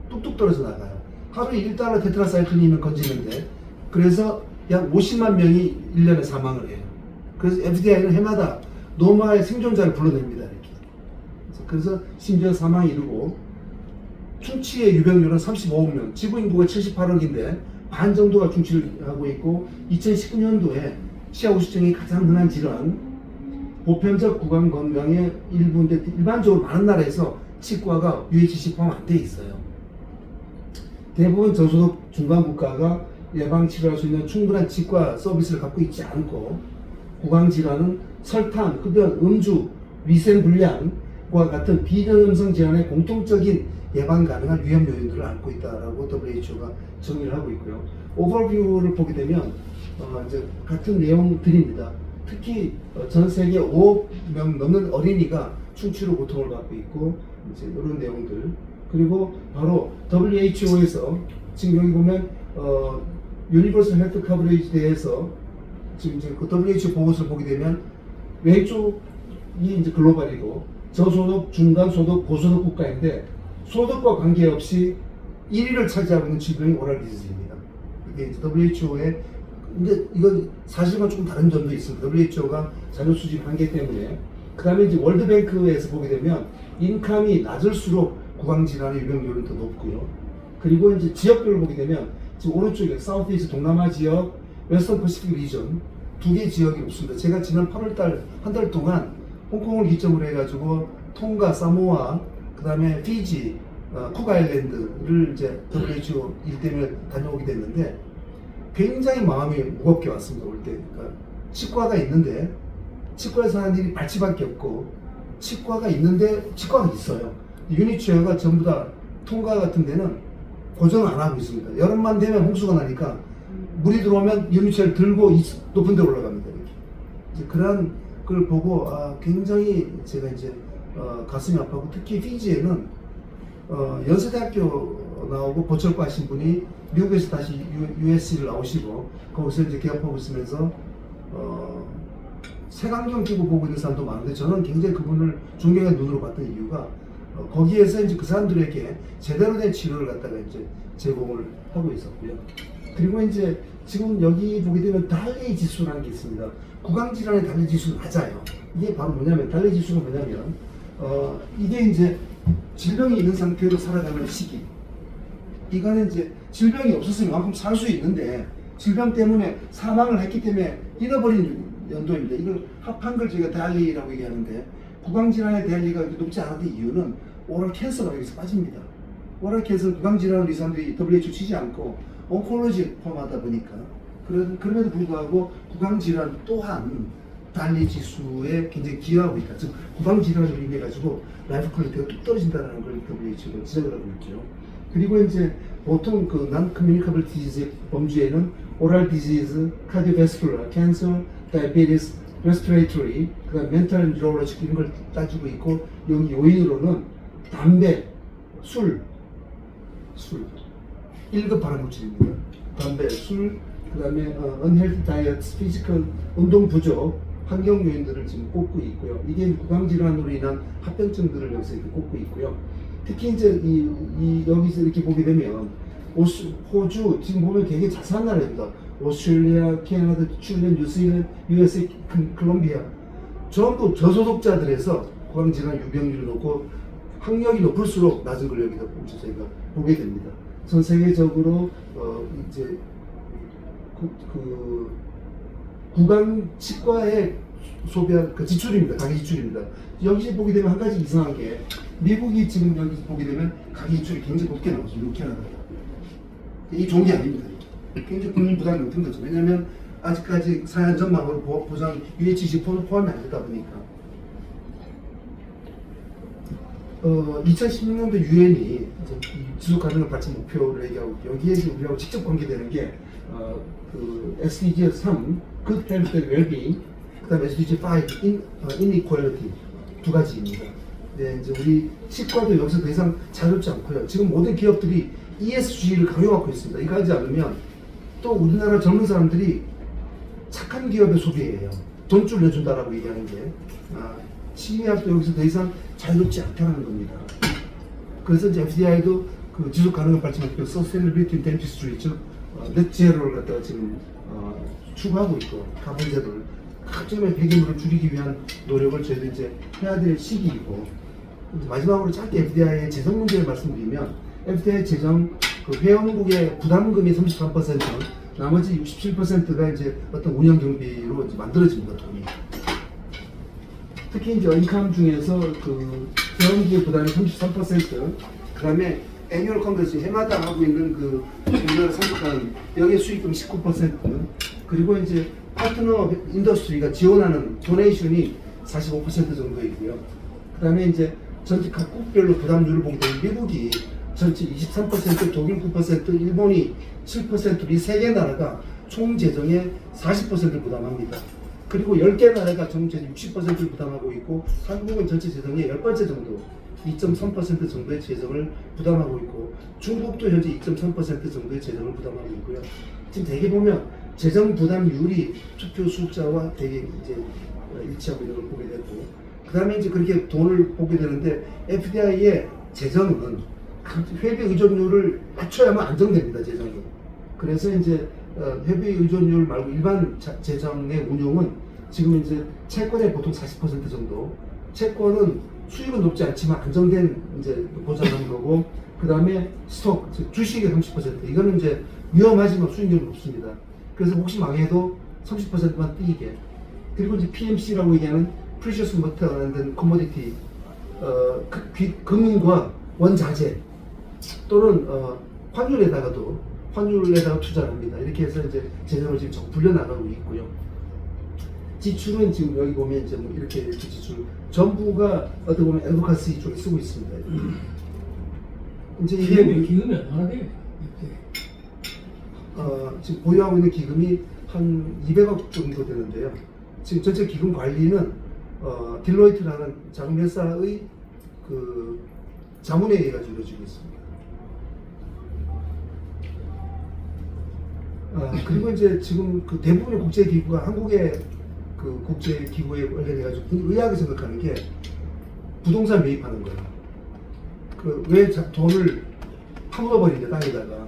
뚝뚝 떨어져 나가요. 하루에 1달러 테트라사이클린을 건지는데 그래서 약 50만 명이 1년에 사망을 해요. 그래서 FDI는 해마다 노마의 생존자를 불러냅니다. 이렇게. 그래서 심지어 사망이 이르고 충치의 유병률은 35억 명, 지구 인구가 78억인데 반 정도가 충치를 하고 있고 2019년도에 치아 우시증이 가장 흔한 질환, 보편적 구강 건강의 일부인데 일반적으로 많은 나라에서 치과가 UHC 포함 안 돼 있어요. 대부분 저소득 중간 국가가 예방 치료할 수 있는 충분한 치과 서비스를 갖고 있지 않고 구강 질환은 설탕, 흡연, 음주, 위생 불량과 같은 비전염성 질환의 공통적인 예방 가능한 위험 요인들을 안고 있다라고 WHO가 정의를 하고 있고요. 오버뷰를 보게 되면 이제 같은 내용들입니다. 특히 전 세계 5억 명 넘는 어린이가 충치로 고통을 받고 있고 이제 이런 내용들. 그리고 바로 WHO에서 지금 여기 보면 유니버설 헬스 커버리지에 대해서 지금 이제 그 WHO 보고서를 보게 되면 왼쪽이 이제 글로벌이고 저소득, 중간소득, 고소득 국가인데 소득과 관계없이 1위를 차지하고 있는 질병이 오랄 디지즈입니다. 이게 이제 WHO의 근데 이건 사실과 조금 다른 점도 있습니다. WHO가 자료 수집 한계 때문에. 그 다음에 이제 월드뱅크에서 보게 되면 인컴이 낮을수록 구강질환의 유병률은 더 높고요. 그리고 이제 지역별로 보게 되면 지금 오른쪽에 사우스이스트 동남아 지역, 웨스턴 퍼시픽 리전 두 개 지역이 없습니다. 제가 지난 8월달 한 달 동안 홍콩을 기점으로 해가지고 통가, 사모아, 그 다음에 피지, 쿡 아일랜드를 이제 WHO 일 때문에 다녀오게 됐는데 굉장히 마음이 무겁게 왔습니다. 올 때. 그러니까 치과가 있는데 치과에서 하는 일이 발치밖에 없고 치과가 있는데 치과가 있어요. 유니체어가 전부 다 통가 같은 데는 고정을 안 하고 있습니다. 여름만 되면 홍수가 나니까 물이 들어오면 유니체어를 들고 높은 데 올라갑니다. 이렇게. 이제 그런 걸 보고 굉장히 제가 이제 가슴이 아프고 특히 피지에는 연세대학교 나오고 보철과 하신 분이 미국에서 다시 USC를 나오시고 거기서 이제 개업하고 있으면서 색안경 끼고 보고 있는 사람도 많은데 저는 굉장히 그분을 존경의 눈으로 봤던 이유가 거기에서 이제 그 사람들에게 제대로 된 치료를 갖다가 이제 제공을 하고 있었고요. 그리고 이제 지금 여기 보게 되면 달리 지수라는 게 있습니다. 구강질환의 달리 지수는 낮아요. 이게 바로 뭐냐면 달리 지수가 뭐냐면 이게 이제 질병이 있는 상태로 살아가는 시기. 이거는 이제 질병이 없었으면 그만큼 살 수 있는데 질병 때문에 사망을 했기 때문에 잃어버린 연도입니다. 이걸 합한 걸 저희가 달리라고 얘기하는데 구강질환의 달리가 높지 않았던 이유는 오럴 캔서가 여기서 빠집니다. 오럴 캔서는 구강질환을 이 사람들이 WHO 치지 않고 온콜로지 포함하다 보니까 그럼에도 불구하고 구강질환 또한 달리 지수에 굉장히 기여하고 있다. 즉 구강질환으로 인해 가지고 라이프 퀄리티가 뚝 떨어진다는 걸 WHO가 지적을 하고 있죠. 그리고 이제 보통 그 non-communicable disease 범주에는 oral disease, cardiovascular, cancer, diabetes, respiratory, 그다음 mental neurologic 이런 걸 따지고 있고 여기 요인으로는 담배, 술 1급 발암물질입니다. 담배, 술, 그다음에 unhealthy diet, physical 운동 부족, 환경 요인들을 지금 꼽고 있고요. 이게 구강질환으로 인한 합병증들을 여기서 이렇게 꼽고 있고요. 특히 이제 여기서 이렇게 보게 되면 호주 지금 보면 되게 자세한 나라입니다. 오스트레일리아, 캐나다, 칠레, 뉴질랜드, USA, 콜롬비아 전부 저소득자들에서 구강질환 유병률이 높고 학력이 높을수록 낮은 걸 여기다 저희가 보게 됩니다. 전 세계적으로 이제 구강 치과에 소비한 그 지출입니다. 가계 지출입니다. 여기 보게 되면 한 가지 이상한 게 미국이 지금 여기 보게 되면 가계 지출이 굉장히 높게 나오죠. 이렇게 나와요. 이 좋은 게 아닙니다. 굉장히 국민 부담이 높은 거죠. 왜냐하면 아직까지 사회 전망으로 보장 UHC 포함이 안 되다 보니까. 2016년도 유엔이 지속 가능한 발전 목표를 얘기하고 여기에 이제 우리하고 직접 관계되는 게 그 SDG 3, Good Health and Wellbeing, 그다음에 SDG 5, Inequality 두 가지입니다. 네, 이제 우리 치과도 여기서 더 이상 자유롭지 않고요. 지금 모든 기업들이 ESG를 강요하고 있습니다. 이거 하지 않으면 또 우리나라 젊은 사람들이 착한 기업의 소비예요. 돈줄 내준다라고 얘기하는 게 치의학도 여기서 더 이상 자유롭지 않다는 겁니다. 그래서 이제 FDI도 그 지속 가능한 발전 목표 Sustainability in Dentistry, 즉 넷제로를 갖다가 지금 추구하고 있고 가본 제도를 각점의 폐기물을 줄이기 위한 노력을 저희도 이제 해야 될 시기이고 이제 마지막으로 짧게 FDI의 재정 문제를 말씀드리면 FDI 재정 그 회원국의 부담금이 33%, 나머지 67%가 이제 어떤 운영 경비로 이제 만들어집니다, 돈이. 특히 이제 인컴 중에서 그 회원국의 부담이 33%, 그다음에 애뉴얼 컨그레스 해마다 하고 있는 그 우리나라 상속하는 여기에 수익금 19%, 그리고 이제 파트너 인더스트리가 지원하는 도네이션이 45% 정도 있고요. 그다음에 이제 전체 각국별로 부담률을 보게 되면 미국이 전체 23%, 독일 9%, 일본이 7%, 이 세 개 나라가 총 재정의 40%를 부담합니다. 그리고 10개 나라가 총 재정 60%를 부담하고 있고 한국은 전체 재정의 10번째 정도 2.3% 정도의 재정을 부담하고 있고 중국도 현재 2.3% 정도의 재정을 부담하고 있고요. 지금 대개 보면 재정 부담률이 투표 숫자와 되게 이제 일치하고 있는 걸 보게 되고 그 다음에 이제 그렇게 돈을 보게 되는데 FDI의 재정은 회비 의존율을 맞춰야만 안정됩니다. 재정이. 그래서 이제 회비 의존율 말고 일반 재정의 운용은 지금 이제 채권의 보통 40% 정도, 채권은 수익은 높지 않지만 안정된 이제 보장하는 거고, 그 다음에 스톡, 즉 주식의 30%, 이거는 이제 위험하지만 수익률이 높습니다. 그래서 혹시 망해도 30%만 띄게. 그리고 이제 PMC라고 얘기하는 Precious Metal and Commodity, 금과 원자재 또는 환율에다가 투자를 합니다. 이렇게 해서 이제 재정을 지금 불려 나가고 있고요. 지출은 지금 여기 보면 이제 뭐 이렇게 지출 전부가 어떻게 보면 애드보카시 쪽에 쓰고 있습니다. 이제 이게 기금이 얼마나 돼요? 지금 보유하고 있는 기금이 한 200억 정도 되는데요. 지금 전체 기금 관리는 딜로이트라는 자금 회사의 그 자문에 의해 가지고 이루어지고 있습니다. 그리고 이제 지금 그 대부분의 국제 기구가 한국의 그 국제 기구에 관련해가지고 의아하게 생각하는 게 부동산 매입하는 거예요. 그 왜 돈을 파묻어버리냐 땅에다가.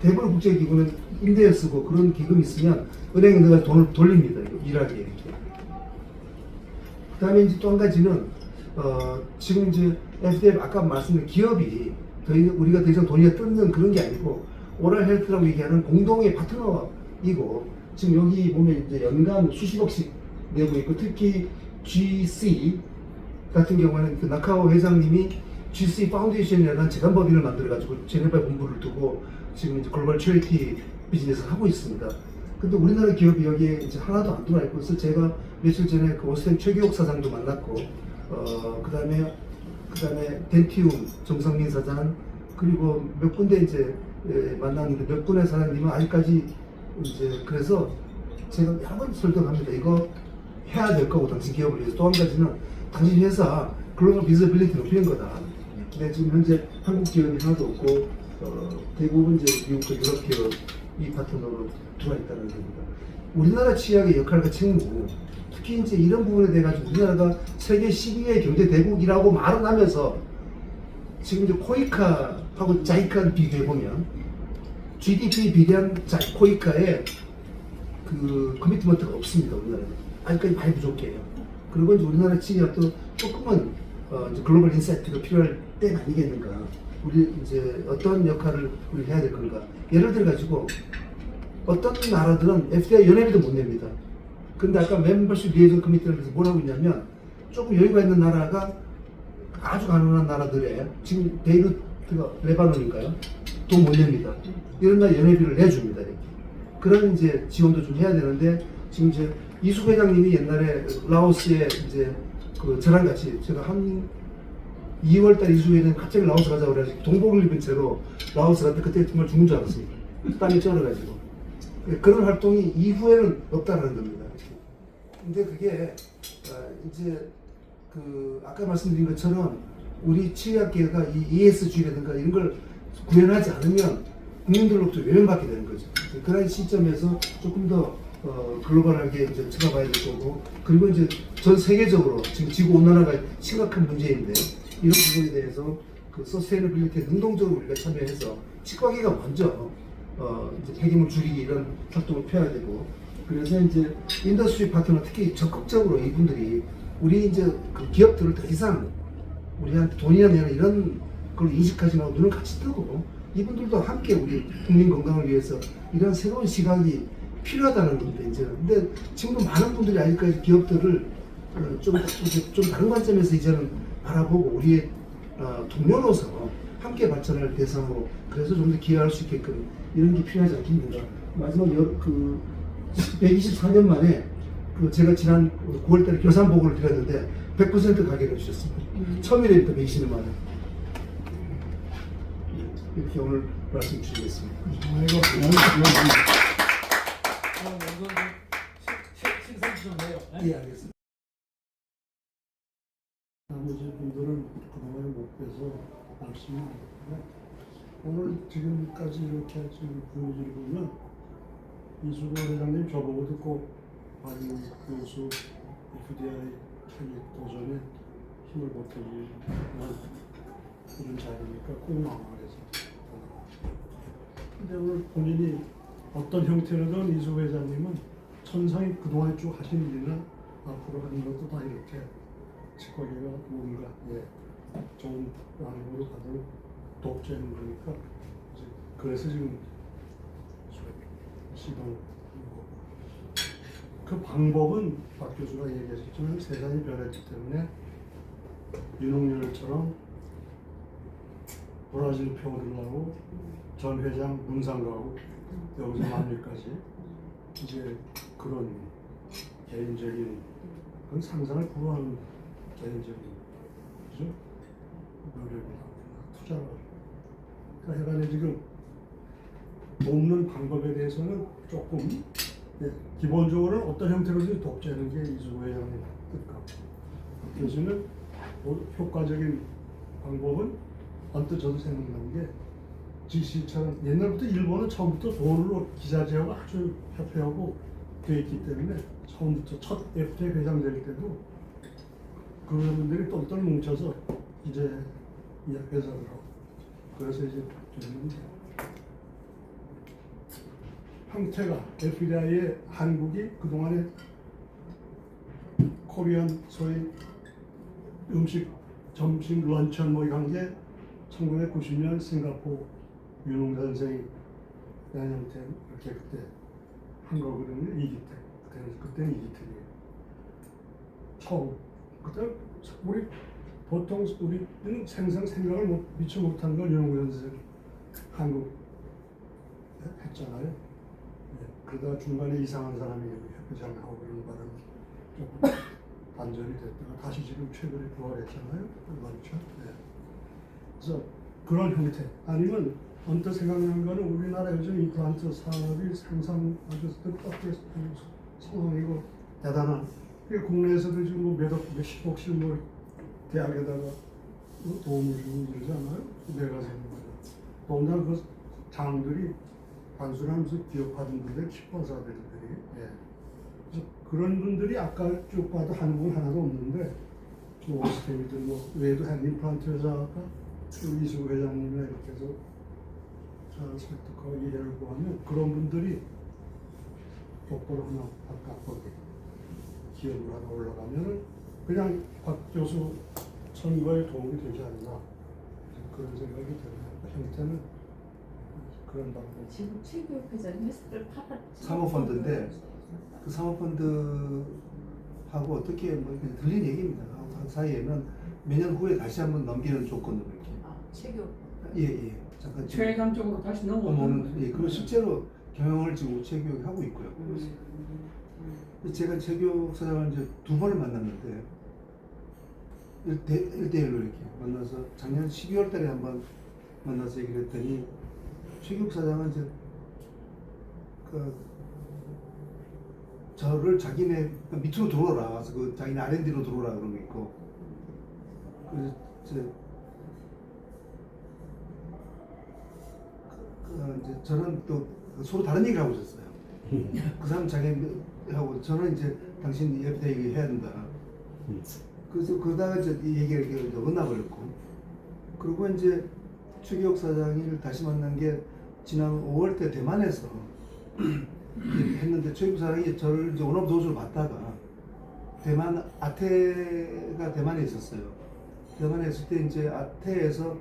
대부분 국제 기구는 임대에 쓰고 그런 기금이 있으면 은행에 내가 돈을 돌립니다. 일하게 이렇게. 그다음에 이제 또 한 가지는 지금 이제 FDI 아까 말씀드린 기업이 우리가 더 이상 돈이 뜯는 그런 게 아니고 오랄 헬스라고 얘기하는 공동의 파트너이고 지금 여기 보면 이제 연간 수십억씩 내고 있고 특히 GC 같은 경우에는 그 나카오 회장님이 GC 파운데이션이라는 재단법인을 만들어가지고 제네바 본부를 두고 지금 이제 글로벌 체리티 비즈니스를 하고 있습니다. 근데 우리나라 기업이 여기에 이제 하나도 안 들어와 있고, 그래서 제가 며칠 전에 그 오스템 최규옥 사장도 만났고, 그다음에 덴티움 정성민 사장 그리고 몇 군데 이제 만났는데 몇 분의 사장님은 아직까지 이제 그래서 제가 여러 번 설득합니다. 이거 해야 될 거고 당신 기업을 위해서. 또 한 가지는 당신 회사 글로벌 비즈빌리티 높이는 거다. 근데 지금 현재 한국 기업이 하나도 없고 대부분 이제 미국과 유럽 기업 이 파트너로 들어와 있다는 겁니다. 우리나라 치약의 역할과 책무, 특히 이제 이런 부분에 대해 가지고 우리나라가 세계 12위 경제 대국이라고 말은 하면서 지금 이제 코이카하고 자이카를 비교해 보면 GDP 비대한 코이카에 그 커미트먼트가 없습니다. 우리나라는 아직까지 많이 부족해요. 그리고 이제 우리나라 치약도 조금은 이제 글로벌 인사이트가 필요할 때가 아니겠는가. 우리 이제 어떤 역할을 우리 해야 될 건가. 예를 들어 가지고 어떤 나라들은 FDI 연회비도 못 냅니다. 근데 아까 멤버십 리에이전 커미티에서 뭐라고 있냐면 조금 여유가 있는 나라가 아주 가난한 나라들에 지금 베이루트가 레바논인가요? 돈 못 냅니다. 이런 날 연회비를 내줍니다. 이렇게. 그런 이제 지원도 좀 해야 되는데 지금 이제 이수 회장님이 옛날에 라오스에 이제 그 저랑 같이 제가 한 2월달 이주에는 갑자기 라오스 가자고 그래가지고 동복을 입은 채로 라오스 갔는데 그때 정말 죽은 줄 알았습니다. 땀이 쩔어가지고. 그런 활동이 이후에는 없다는 겁니다. 근데 그게 이제 그 아까 말씀드린 것처럼 우리 치의학계가 이 ESG라든가 이런 걸 구현하지 않으면 국민들로부터 외면받게 되는 거죠. 그런 시점에서 조금 더 글로벌하게 이제 쳐다봐야 될 거고, 그리고 이제 전 세계적으로 지금 지구 온난화가 심각한 문제인데 이런 부분에 대해서 그 서스테이너빌리티에 능동적으로 우리가 참여해서 치과계가 먼저 이제 폐기물 줄이기 이런 활동을 펴야 되고, 그래서 이제 인더스트리 파트너 특히 적극적으로 이분들이 우리 이제 그 기업들을 더 이상 우리한테 돈이나 내는 이런 걸 인식하지 말고 눈을 같이 뜨고 이분들도 함께 우리 국민 건강을 위해서 이런 새로운 시각이 필요하다는 겁니다. 이제 근데 지금도 많은 분들이 아직까지 기업들을 좀 다른 관점에서 이제는 바라보고 우리의 동료로서 함께 발전할 대상으로 그래서 좀 더 기여할 수 있게끔 이런 게 필요하지 않겠는가. 마지막 그 124년 만에 그 제가 지난 9월달에 결산 보고를 드렸는데 100% 가격을 주셨습니다. 처음이랍니다. 120년 만에. 이렇게 오늘 말씀 드리겠습니다. 아이고, 식사 좀 해요. 예, 알겠습니다. 나머지 분들은 그동안에 못 뵈서 말씀을 안 했는데 오늘 지금까지 이렇게 지금 분위기를 보면 이수근 회장님 저보고 듣고 박인우 교수 FDI 창립 도전에 힘을 보태주는 이런 자리니까 꼭 나와야 해서. 근데 오늘 본인이 어떤 형태로든 이수근 회장님은 천상이 그동안에 쭉 하신 일이나 앞으로 하는 것도 다 이렇게 치과계가 뭔가 좋은 방향으로 가도록 돕자는 거니까 그래서 지금 시도하는 거고, 그 방법은 박 교수가 얘기하셨지만 세상이 변했기 때문에 윤홍열처럼 브라질 표를 하고 전 회장 문상 가고 여기서 만일까지 이제 그런 개인적인 그건 상상을 불허하는 개인적인 그죠? 노력이나 투자가 그러니까 해간에 지금 돕는 방법에 대해서는 조금 기본적으로는 어떤 형태로든 돕자는 게 이수근 회장의 뜻같고, 교수는 효과적인 방법은 언뜻 저도 생각나는 게 GC처럼 옛날부터 일본은 처음부터 돈으로 기자재하고 아주 협회하고 돼 있기 때문에 처음부터 첫 FTA 회장 될 때도 그런 분들이 똘똘 뭉쳐서 이제 이 회사를 하고 그래서 이제 됐는데 형태가 FDI의 한국이 그동안에 코리안 소위 음식 점심 런천 뭐 이런 게 1990년 싱가포르 윤홍 선생이 양형태 이렇게 그때 한 거거든요. 이기택 그때는 이기택이에요. 처음 그때 우리 보통 우리는 생각을 미처 못한 걸 윤홍 선생 한국 했잖아요. 그러다 중간에 이상한 사람이 회장하고 그런 바람에 조금 반전이 됐다가 다시 지금 최근에 부활했잖아요. 그렇죠? 그래서 그런 형태 아니면 언뜻 생각나는 거는 우리나라 요즘 임플란트 산업이 상상 아주 뜻밖의 상황이고 대단한. 그러니까 국내에서도 지금 뭐 몇십억씩 뭐 대학에다가 도움을 주고 이러잖아요. 내가 생각해요. 더군다나 그 장들이 단순한 무슨 기업하는 분들, 치과사들이 그래서 그런 분들이 아까 쭉 봐도 한국은 하나도 없는데 뭐 오스템이들 뭐 외에도 한 임플란트 회사가 이수근 회장님이나 이렇게 해서 잘 설득하고 이해를 구하면 그런 분들이 똑바로 하나 바꿔보게 기업을 하나 올라가면은 그냥 박 교수 선거에 도움이 되지 않나 그런 생각이 들어요. 형태는 그런 방법. 지금 최교육 회장님 횟수를 파다 사모펀드인데 그 사모펀드하고 어떻게 뭐 이렇게 들린 얘기입니다. 그 사이에는 몇 년 후에 다시 한번 넘기는 조건으로 이렇게. 최교육. 예. 잠깐 최강 쪽으로 다시 넘어오는. 예, 그리고 실제로 경영을 지금 최교육이 하고 있고요. 제가 최교육 사장을 이제 2번을 만났는데 1대1로 이렇게 만나서 작년 12월 달에 한번 만나서 얘기를 했더니 최규욱 사장은 이제 저를 자기네 밑으로 들어오라 와서 자기네 R&D로 들어오라 그런 거 있고 그래서 이제 저는 또 서로 다른 얘기를 하고 있었어요. 그 사람 자기하고 저는 이제 당신 옆에 얘기해야 된다. 그래서 그러다가 이제 이 얘기를 이렇게 끝나버렸고 그리고 이제 최규욱 사장을 다시 만난 게 지난 5월 때 대만에서 했는데 최규욱 사장이 저를 이제 원업도주로 봤다가 대만 아태가 대만에 있었어요. 대만에 있을 때 이제 아태에서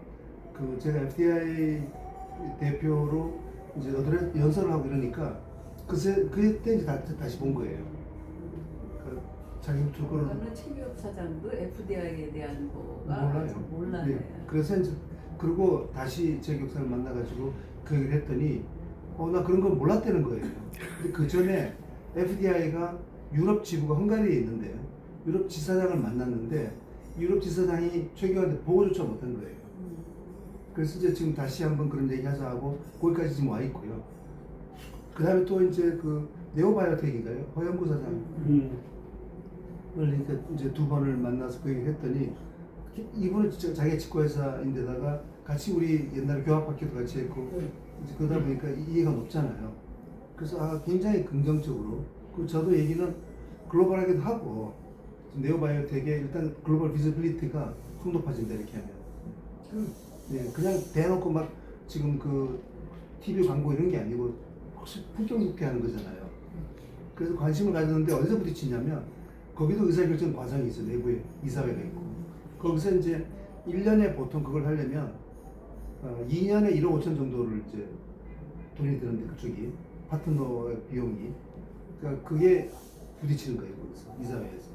제가 FDI 대표로 이제 연설을 하고 이러니까 그때 이제 다시 본 거예요. 자기 주거를 저는 최규욱 사장도 FDI에 대한 거가 몰라요. 몰라요. 네. 그래서 이제 그리고 다시 최규욱 사장을 만나가지고 그 얘기를 했더니 나 그런 걸 몰랐다는 거예요. 근데 그 전에 FDI가 유럽 지부가 헝가리에 있는데요. 유럽 지사장을 만났는데 유럽 지사장이 최규욱한테 보고조차 못한 거예요. 그래서 이제 지금 다시 한번 그런 얘기 하자 하고 거기까지 지금 와 있고요. 그 다음에 또 이제 네오바이오텍인가요? 허영구 사장을 이제 두 번을 만나서 그 얘기를 했더니 이분은 진짜 자기가 직구회사인데다가 같이 우리 옛날에 교합학교도 같이 했고 이제 그러다 보니까 이해가 높잖아요. 그래서 굉장히 긍정적으로 그리고 저도 얘기는 글로벌하게도 하고 네오바이오텍의 일단 글로벌 비즈빌리티가 확 높아진다 이렇게 하면 네, 그냥 대놓고 막 지금 TV 광고 이런 게 아니고 혹시 품격 있게 하는 거잖아요. 그래서 관심을 가졌는데 어디서 부딪히냐면 거기도 의사결정 과정이 있어요. 내부에 이사회가 있고 거기서 이제 1년에 보통 그걸 하려면 2년에 1억 5천 정도를 이제 돈이 드는데 그쪽이 파트너의 비용이 그러니까 그게 부딪히는 거예요. 거기서 이사회에서.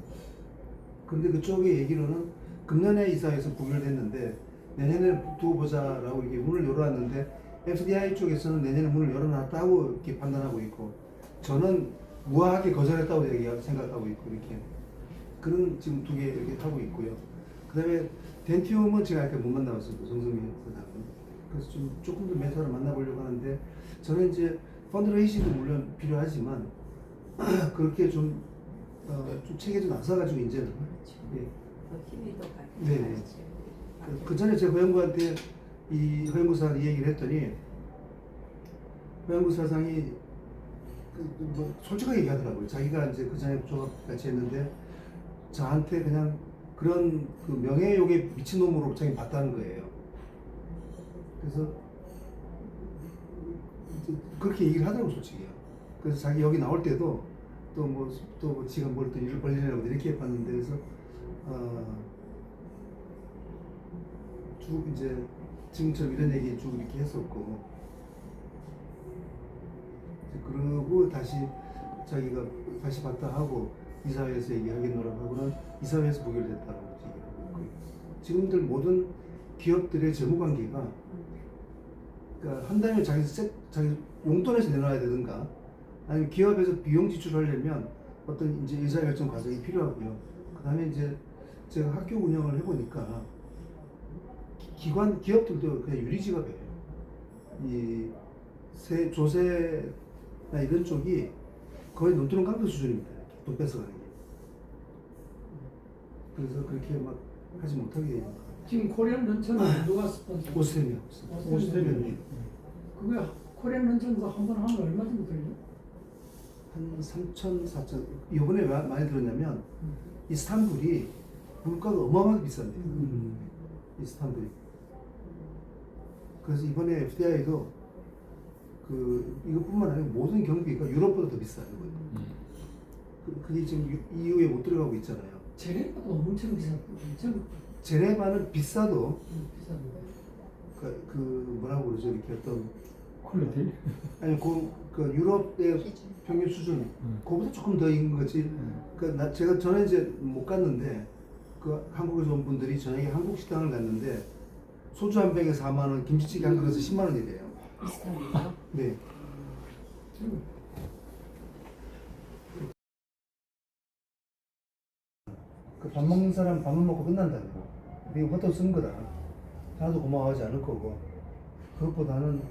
그런데 그쪽의 얘기로는 금년에 이사회에서 부결을 했는데 내년에 두고 보자라고 이렇게 문을 열어놨는데 FDI 쪽에서는 내년에 문을 열어놨다고 이렇게 판단하고 있고 저는 무하게 거절했다고 생각하고 있고 이렇게 그런 지금 두 개 이렇게 하고 있고요. 그다음에 덴티움은 제가 이렇게 못 만나봤습니다. 정성민 사장은. 그래서 조금 더 메타를 만나보려고 하는데 저는 이제 펀드레이싱도 물론 필요하지만 그렇게 좀 체계 좀 나서가지고 이제는 예. 힘이 더 가요. 네. 그 전에 제가 허영구한테 허영구 사장 이 얘기를 했더니 허영구 사장이 솔직하게 얘기하더라고요. 자기가 이제 그 전에 조합 같이 했는데 저한테 그냥 그런 명예욕에 미친놈으로 자기 봤다는 거예요. 그래서 이제 그렇게 얘기를 하더라고 솔직히요. 그래서 자기 여기 나올 때도 또 지가 뭘 또 일을 벌리려고 이렇게 봤는데 그래서 쭉 이제 지금처럼 이런 얘기 쭉 이렇게 했었고 그러고 다시 자기가 다시 봤다 하고 이사회에서 얘기하겠노라고 하고는 이사회에서 부결됐다고 얘기하고 있고요. 지금들 모든 기업들의 재무관계가 그러니까 한다면 자기 용돈에서 내놔야 되든가 아니면 기업에서 비용 지출하려면 어떤 이제 의사결정 과정이 필요하고요. 그 다음에 이제 제가 학교 운영을 해보니까 기업들도 그냥 유리지갑이에요. 이 조세나 이런 쪽이 거의 눈두렁 깡패 수준입니다. 돈 뺏어가는 게. 그래서 그렇게 막 하지 못하게 되는 거예요. 지금 코리안 런천은 누가 스폰서? 오스템이요. 오스템이. 그게 코리안 런천도 한 번 하면 얼마 정도 걸려? 한 3천, 4천. 이번에 왜 많이 들었냐면 이스탄불이 물가가 어마어마하게 비싼데요. 이스탄불이. 그래서 이번에 FDI도 이것뿐만 아니고 모든 경비가 유럽보다 더 비싸요. 그게 지금 EU에 못 들어가고 있잖아요. 제네바도 엄청 비싸고 제네바는 비싸도 비싸고 뭐라고 그러죠? 이렇게 어떤 퀄리티? 아니 그 유럽의 평균 수준 그거보다 조금 더 있는 거지. 저는 이제 못 갔는데 한국에서 온 분들이 저녁에 한국 식당을 갔는데 소주 한 병에 4만 원, 김치찌개 한 그릇에 10만 원이래요. 비슷한데요? 네. 밥 먹는 사람 밥만 먹고 끝난다고요. 네가 헛돈 쓴 거다. 하나도 고마워하지 않을 거고 그것보다는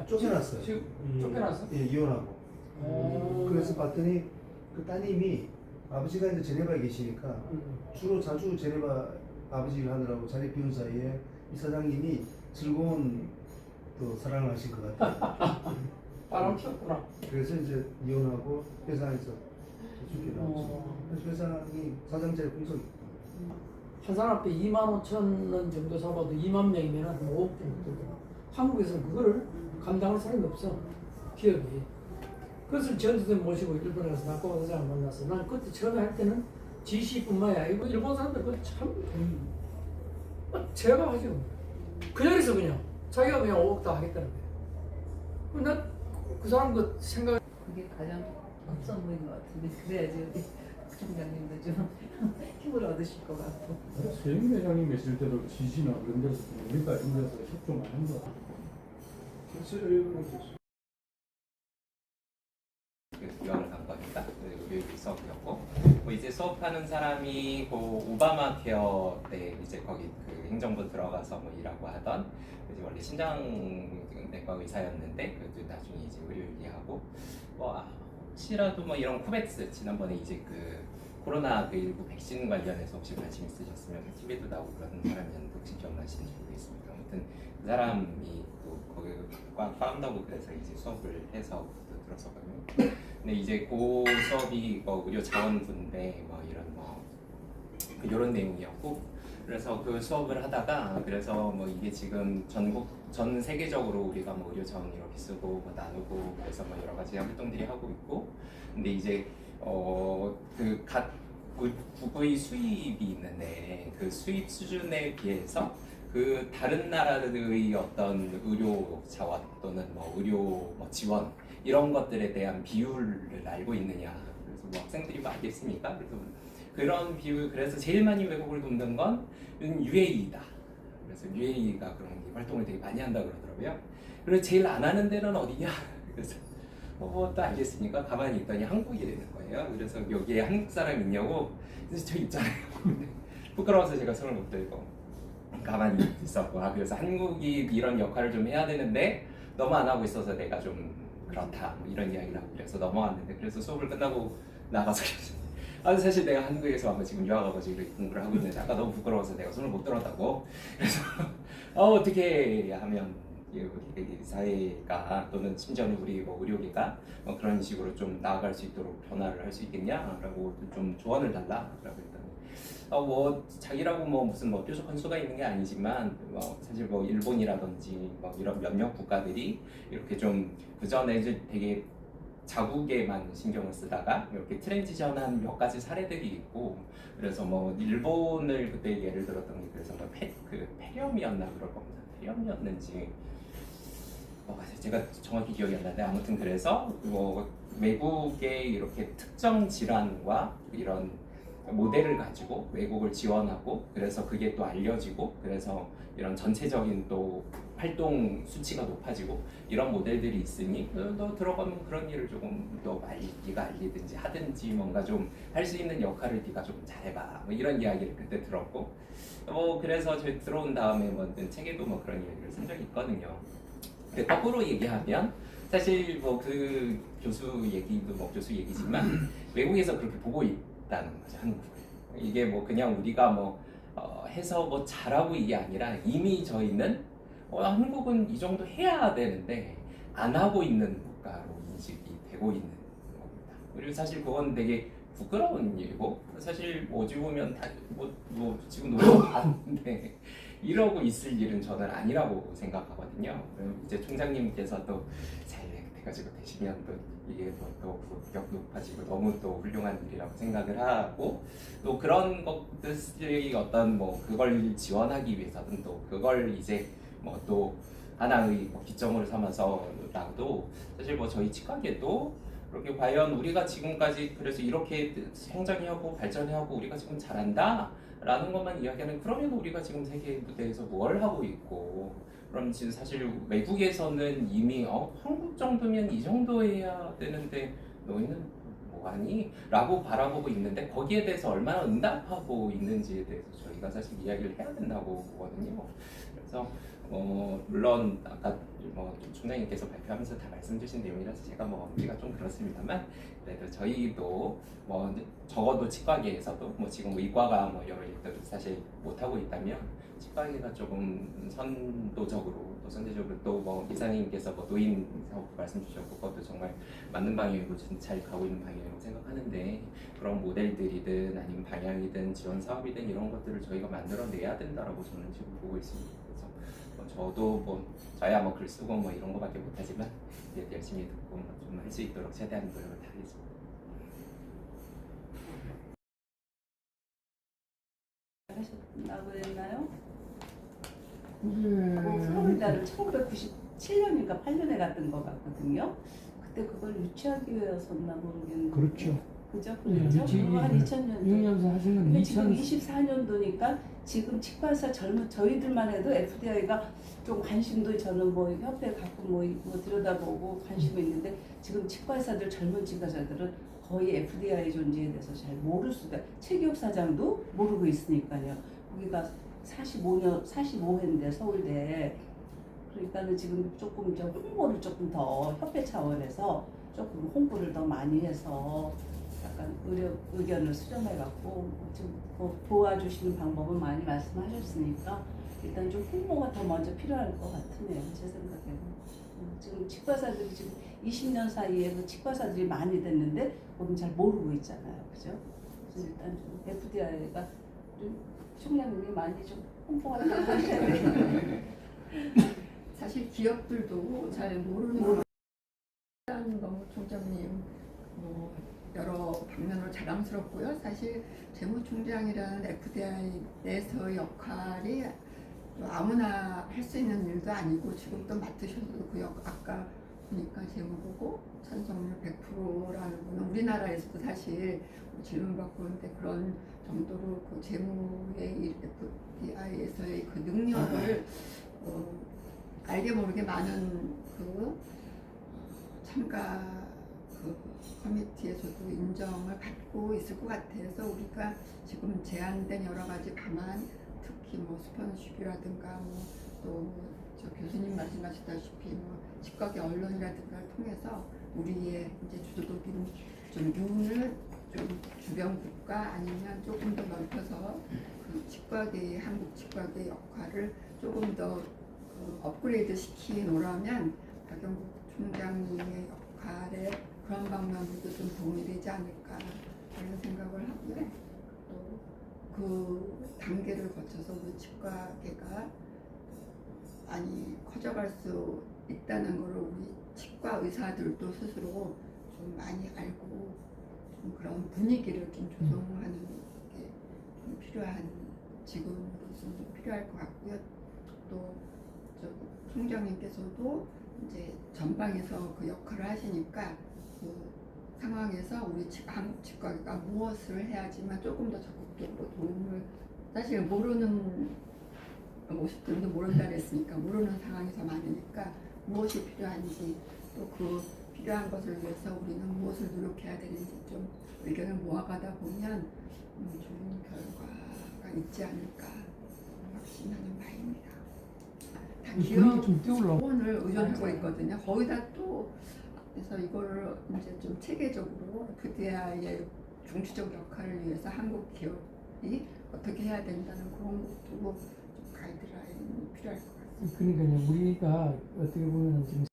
쫓겨났어요. 지금 쫓겨났어? 예, 이혼하고. 그래서 봤더니 그 따님이 아버지가 이제 제네바에 계시니까 주로 자주 제네바 아버지 일하느라고 자리 비운 사이에 이 사장님이 즐거운 또 사랑을 하신 것 같아요. 바람 폈구나. 그래서 이제 이혼하고 회사에서 쫓겨나왔죠. 그래서 회사이 사장 자리 공석이 한 사람 때 2만 5천 원 정도 잡아도 2만 명이면 한 5억 정도 들고 한국에서는 그거를 감당할 사람이 없어 기업이. 그래서 전주도 모시고 일본에 가서 낙고가 사장을 만났어. 난 그때 처음에 할 때는 GC뿐만이 아니고 일본 사람들 그참 제가 하죠. 그 자리에서 그냥 자기가 그냥 5억 다 하겠다는 거야. 난그 사람 그 생각. 그게 가장 앞선 보이는 것 같은데 그래야지 우리 부총장님도 좀 힘을 얻으실 것 같고. 세임 회장님 계실 때도 지시나 그런 데서 우리가 이런 데서 협조 많이 한 거야. 유학을 간 거니까 의료 수업이었고 뭐 이제 수업하는 사람이 그 오바마 케어 때 이제 거기 그 행정부 들어가서 뭐 일하고 하던 이제 원래 심장내과 의사였는데 그래도 나중에 이제 의료 얘기하고 뭐 혹시라도 뭐 이런 코백스 지난번에 이제 그 코로나 그19 백신 관련해서 혹시 관심 있으셨으면 TV에도 나오고 그런 사람이었는데 혹시 기억나시는지 모르겠습니다. 아무튼 그 사람이 또 거기 꽉 파운다고 그래서 이제 수업을 해서 들었었거든요. 근데 이제 그 수업이 뭐 의료 자원 분배 뭐 이런 뭐 이런 내용이었고 그래서 그 수업을 하다가 그래서 뭐 이게 지금 전 세계적으로 우리가 뭐 의료 자원 이렇게 쓰고 뭐 나누고 그래서 뭐 여러 가지 활동들이 하고 있고 근데 이제 그 각 국의 수입이 있는데 그 수입 수준에 비해서 그 다른 나라의 어떤 의료 자원 또는 뭐 의료 뭐 지원 이런 것들에 대한 비율을 알고 있느냐. 그래서 뭐 학생들이 뭐 알겠습니까? 그래서 그런 비율 그래서 제일 많이 외국을 돕는 건 UAE다. 그래서 UAE가 그런 활동을 되게 많이 한다 그러더라고요. 그래서 제일 안 하는 데는 어디냐? 그래서 또 알겠으니까 가만히 있더니 한국이 되는 거예요. 그래서 여기에 한국 사람 있냐고 그래서 저 있잖아요. 부끄러워서 제가 손을 못 들고 가만히 있었고 그래서 한국이 이런 역할을 좀 해야 되는데 너무 안 하고 있어서 내가 좀 그렇다 뭐 이런 이야기를 하고 그래서 넘어왔는데 그래서 수업을 끝나고 나가서 사실 내가 한국에서 아마 지금 유학아버지로 공부를 하고 있는데 아까 너무 부끄러워서 내가 손을 못 들었다고 그래서 어떻게 하면 우리 사회가 또는 심지어는 우리 뭐 의료계가 뭐 그런 식으로 좀 나아갈 수 있도록 변화를 할 수 있겠냐라고 좀 조언을 달라라고 했더니 뭐 자기라고 뭐 무슨 뭐 뾰족한 수가 있는 게 아니지만 뭐 사실 뭐 일본이라든지 뭐 이런 몇몇 국가들이 이렇게 좀 그 전에 이제 되게 자국에만 신경을 쓰다가 이렇게 트랜지션한 몇 가지 사례들이 있고 그래서 뭐 일본을 그때 예를 들었던 게 그래서 뭐 폐렴이었나 그럴 겁니다. 폐렴이었는지 제가 정확히 기억이 안 나는데 아무튼 그래서 뭐 외국의 이렇게 특정 질환과 이런 모델을 가지고 외국을 지원하고 그래서 그게 또 알려지고 그래서 이런 전체적인 또 활동 수치가 높아지고 이런 모델들이 있으니 너 들어가면 그런 일을 조금 더 네가 알리든지 하든지 뭔가 좀 할 수 있는 역할을 네가 좀 잘해봐 뭐 이런 이야기를 그때 들었고 뭐 그래서 저희 들어온 다음에 뭐 책에도 뭐 그런 이야기를 쓴 적이 있거든요. 근데 거꾸로 얘기하면 사실 뭐 그 교수 얘기도 뭐 교수 얘기지만 외국에서 그렇게 보고 있다는 거죠 한국을. 이게 뭐 그냥 우리가 뭐 해서 뭐 잘하고 이게 아니라 이미 저희는 한국은 이 정도 해야 되는데 안 하고 있는 국가로 인식이 되고 있는 겁니다. 그리고 사실 그건 되게 부끄러운 일이고 사실 뭐 어찌 보면 뭐 지금 노력을 하는데 이러고 있을 일은 저는 아니라고 생각하거든요. 이제 총장님께서 또 잘 돼가지고 되시면 또 이게 또 격 높아지고 너무 또 훌륭한 일이라고 생각을 하고 또 그런 것들이 어떤 뭐 그걸 지원하기 위해서는 또 그걸 이제 뭐 또 하나의 뭐 기점으로 삼아서라도 사실 뭐 저희 치과계도 그렇게 과연 우리가 지금까지 그래서 이렇게 성장하고 발전하고 우리가 지금 잘한다 라는 것만 이야기하면 그러면 우리가 지금 세계 무대에서 뭘 하고 있고 그럼 지금 사실 외국에서는 이미 한국 정도면 이 정도 해야 되는데 너희는 뭐하니? 라고 바라보고 있는데 거기에 대해서 얼마나 응답하고 있는지에 대해서 저희가 사실 이야기를 해야 된다고 보거든요. 그래서 물론 아까 총장님께서 발표하면서 다 말씀 주신 내용이라서 제가 언지가 좀 그렇습니다만 그래도 저희도 적어도 치과계에서도 지금 의과가 여러 일들 사실 못하고 있다면 치과계가 조금 선도적으로 또 선제적으로 또 이사님께서 노인 사업 말씀 주셨고 그것도 정말 맞는 방향이고 잘 가고 있는 방향이라고 생각하는데 그런 모델들이든 아니면 방향이든 지원 사업이든 이런 것들을 저희가 만들어내야 된다라고 저는 지금 보고 있습니다. 그래서 저도 저야 글 쓰고 이런 거밖에 못하지만 열심히 듣고 좀 할 수 있도록 최대한 노력을 다하겠습니다. 하셨다고 했나요? 플로리다를 1997년인가 8년에 갔던 것 같거든요. 그때 그걸 유치하기였었나 모르겠는데. 그렇죠. 그죠? 네, 그렇죠? 유치기 한 2000년도. 6년서 하신 건 근데 지금 2000. 24년도니까 지금 치과의사 저희들만 해도 FDI가 좀 관심도 저는 협회 가끔 들여다보고 관심이 있는데 지금 치과의사들 젊은 치과의사들은 거의 FDI 존재에 대해서 잘 모를 수가 최기업 사장도 모르고 있으니까요. 거기가 45회인데 서울대 그러니까는 지금 조금 홍보를 조금 더 협회 차원에서 조금 홍보를 더 많이 해서 약간 의견을 수렴해갖고 좀 도와주시는 방법은 많이 말씀하셨으니까 일단 좀 홍보가 더 먼저 필요할 것 같으네요. 제 생각에는. 지금 치과사들이 지금 20년 사이에 치과사들이 많이 됐는데 우리는 잘 모르고 있잖아요. 그죠? 그래서 일단 좀 FDI가 총장님이 많이 좀 홍보하는 걸 하셔야 돼요. 사실 기업들도 잘 모르는 거라는 거 총장님 여러 방면으로 자랑스럽고요. 사실 재무총장이라는 FDI 내에서의 역할이 아무나 할 수 있는 일도 아니고 지금 또 맡으셔도 아까 보니까 재무보고 찬성률 100%라는 거는 우리나라에서도 사실 질문 받고 있는데 그런 정도로 재무의 FDI에서의 능력을 알게 모르게 많은 참가 커뮤니티에서도 인정을 받고 있을 것 같아서 우리가 지금 제한된 여러 가지 방안, 특히 스폰서십이라든가 또 교수님 말씀하셨다시피 치과계 언론이라든가를 통해서 우리의 이제 주도적인 좀 윤을 좀 주변 국가 아니면 조금 더 넓혀서 치과계의 한국 치과계 역할을 조금 더 업그레이드 시키노라면 박영국 총장님의 역할에 그런 방면으로도 좀 도움이 되지 않을까 그런 생각을 하고요. 또 그 단계를 거쳐서 우리 치과계가 많이 커져갈 수 있다는 것을 우리 치과 의사들도 스스로 좀 많이 알고 좀 그런 분위기를 좀 조성하는 게 좀 필요한 지금으로서는 좀 필요할 것 같고요. 또 총장님께서도 이제 전방에서 그 역할을 하시니까 그 상황에서 우리 한국 치과가 무엇을 해야지만 조금 더 적극적으로 도움을 사실 모르는 50%도 모른다 그랬으니까 모르는 상황에서 많으니까 무엇이 필요한지 또 그 필요한 것을 위해서 우리는 무엇을 노력해야 되는지 좀 의견을 모아가다 보면 좋은 결과가 있지 않을까 확신하는 바입니다. 다 기업 자원을 의존하고 있거든요. 거기다 또 그래서 이거를 이제 좀 체계적으로 FDI의 중추적 역할을 위해서 한국 기업이 어떻게 해야 된다는 그런 것도 좀 가이드라인이 필요할 것 같습니다. 그러니까요. 우리가 어떻게 보면 지금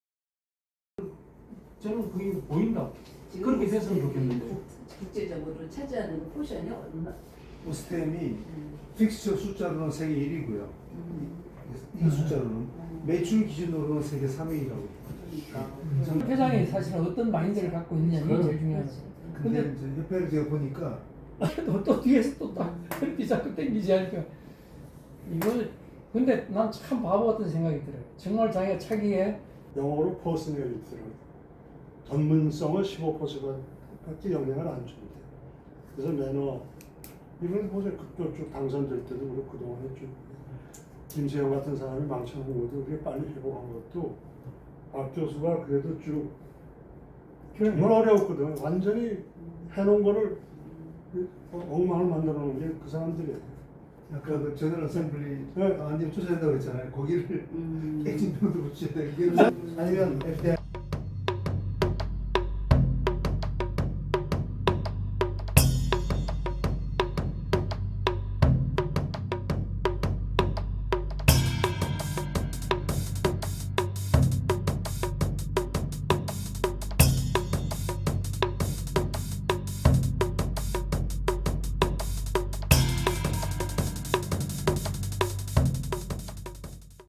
저는 그게 보인다. 그렇게 됐으면 좋겠는데. 국제적으로 차지하는 포션이 얼마? 오스템이 픽스처 숫자로는 세계 1위고요. 이 숫자로는 매출 기준으로는 세계 3위라고. 회장이 사실 어떤 마인드를 갖고 있느냐 이게 제일 중요하죠. 근데 이제 협회를 제가 보니까 또 뒤에서 또딱 자꾸 땡기지 않으니까 이걸 근데 난 참 바보 같은 생각이 들어요. 정말 자기가 차기에 영어로 퍼스널리티라고 전문성을 15%밖에 영향을 안 줍니다. 그래서 매너 이번에 보세요. 쭉 당선될 때도 우리 그동안에 쭉 김세영 같은 사람이 망쳐놓은 것도 우리가 빨리 회복한 것도 박 교수가 그래도 쭉 정말 어려웠거든. 완전히 해놓은 거를 엉망을 만들어 놓은 게 그 사람들이에요. 아까 그 저널 어셈블리 네. 안님 조사한다고 했잖아요. 거기를 핵심 표현으로 붙여야 돼. 아니면 FDI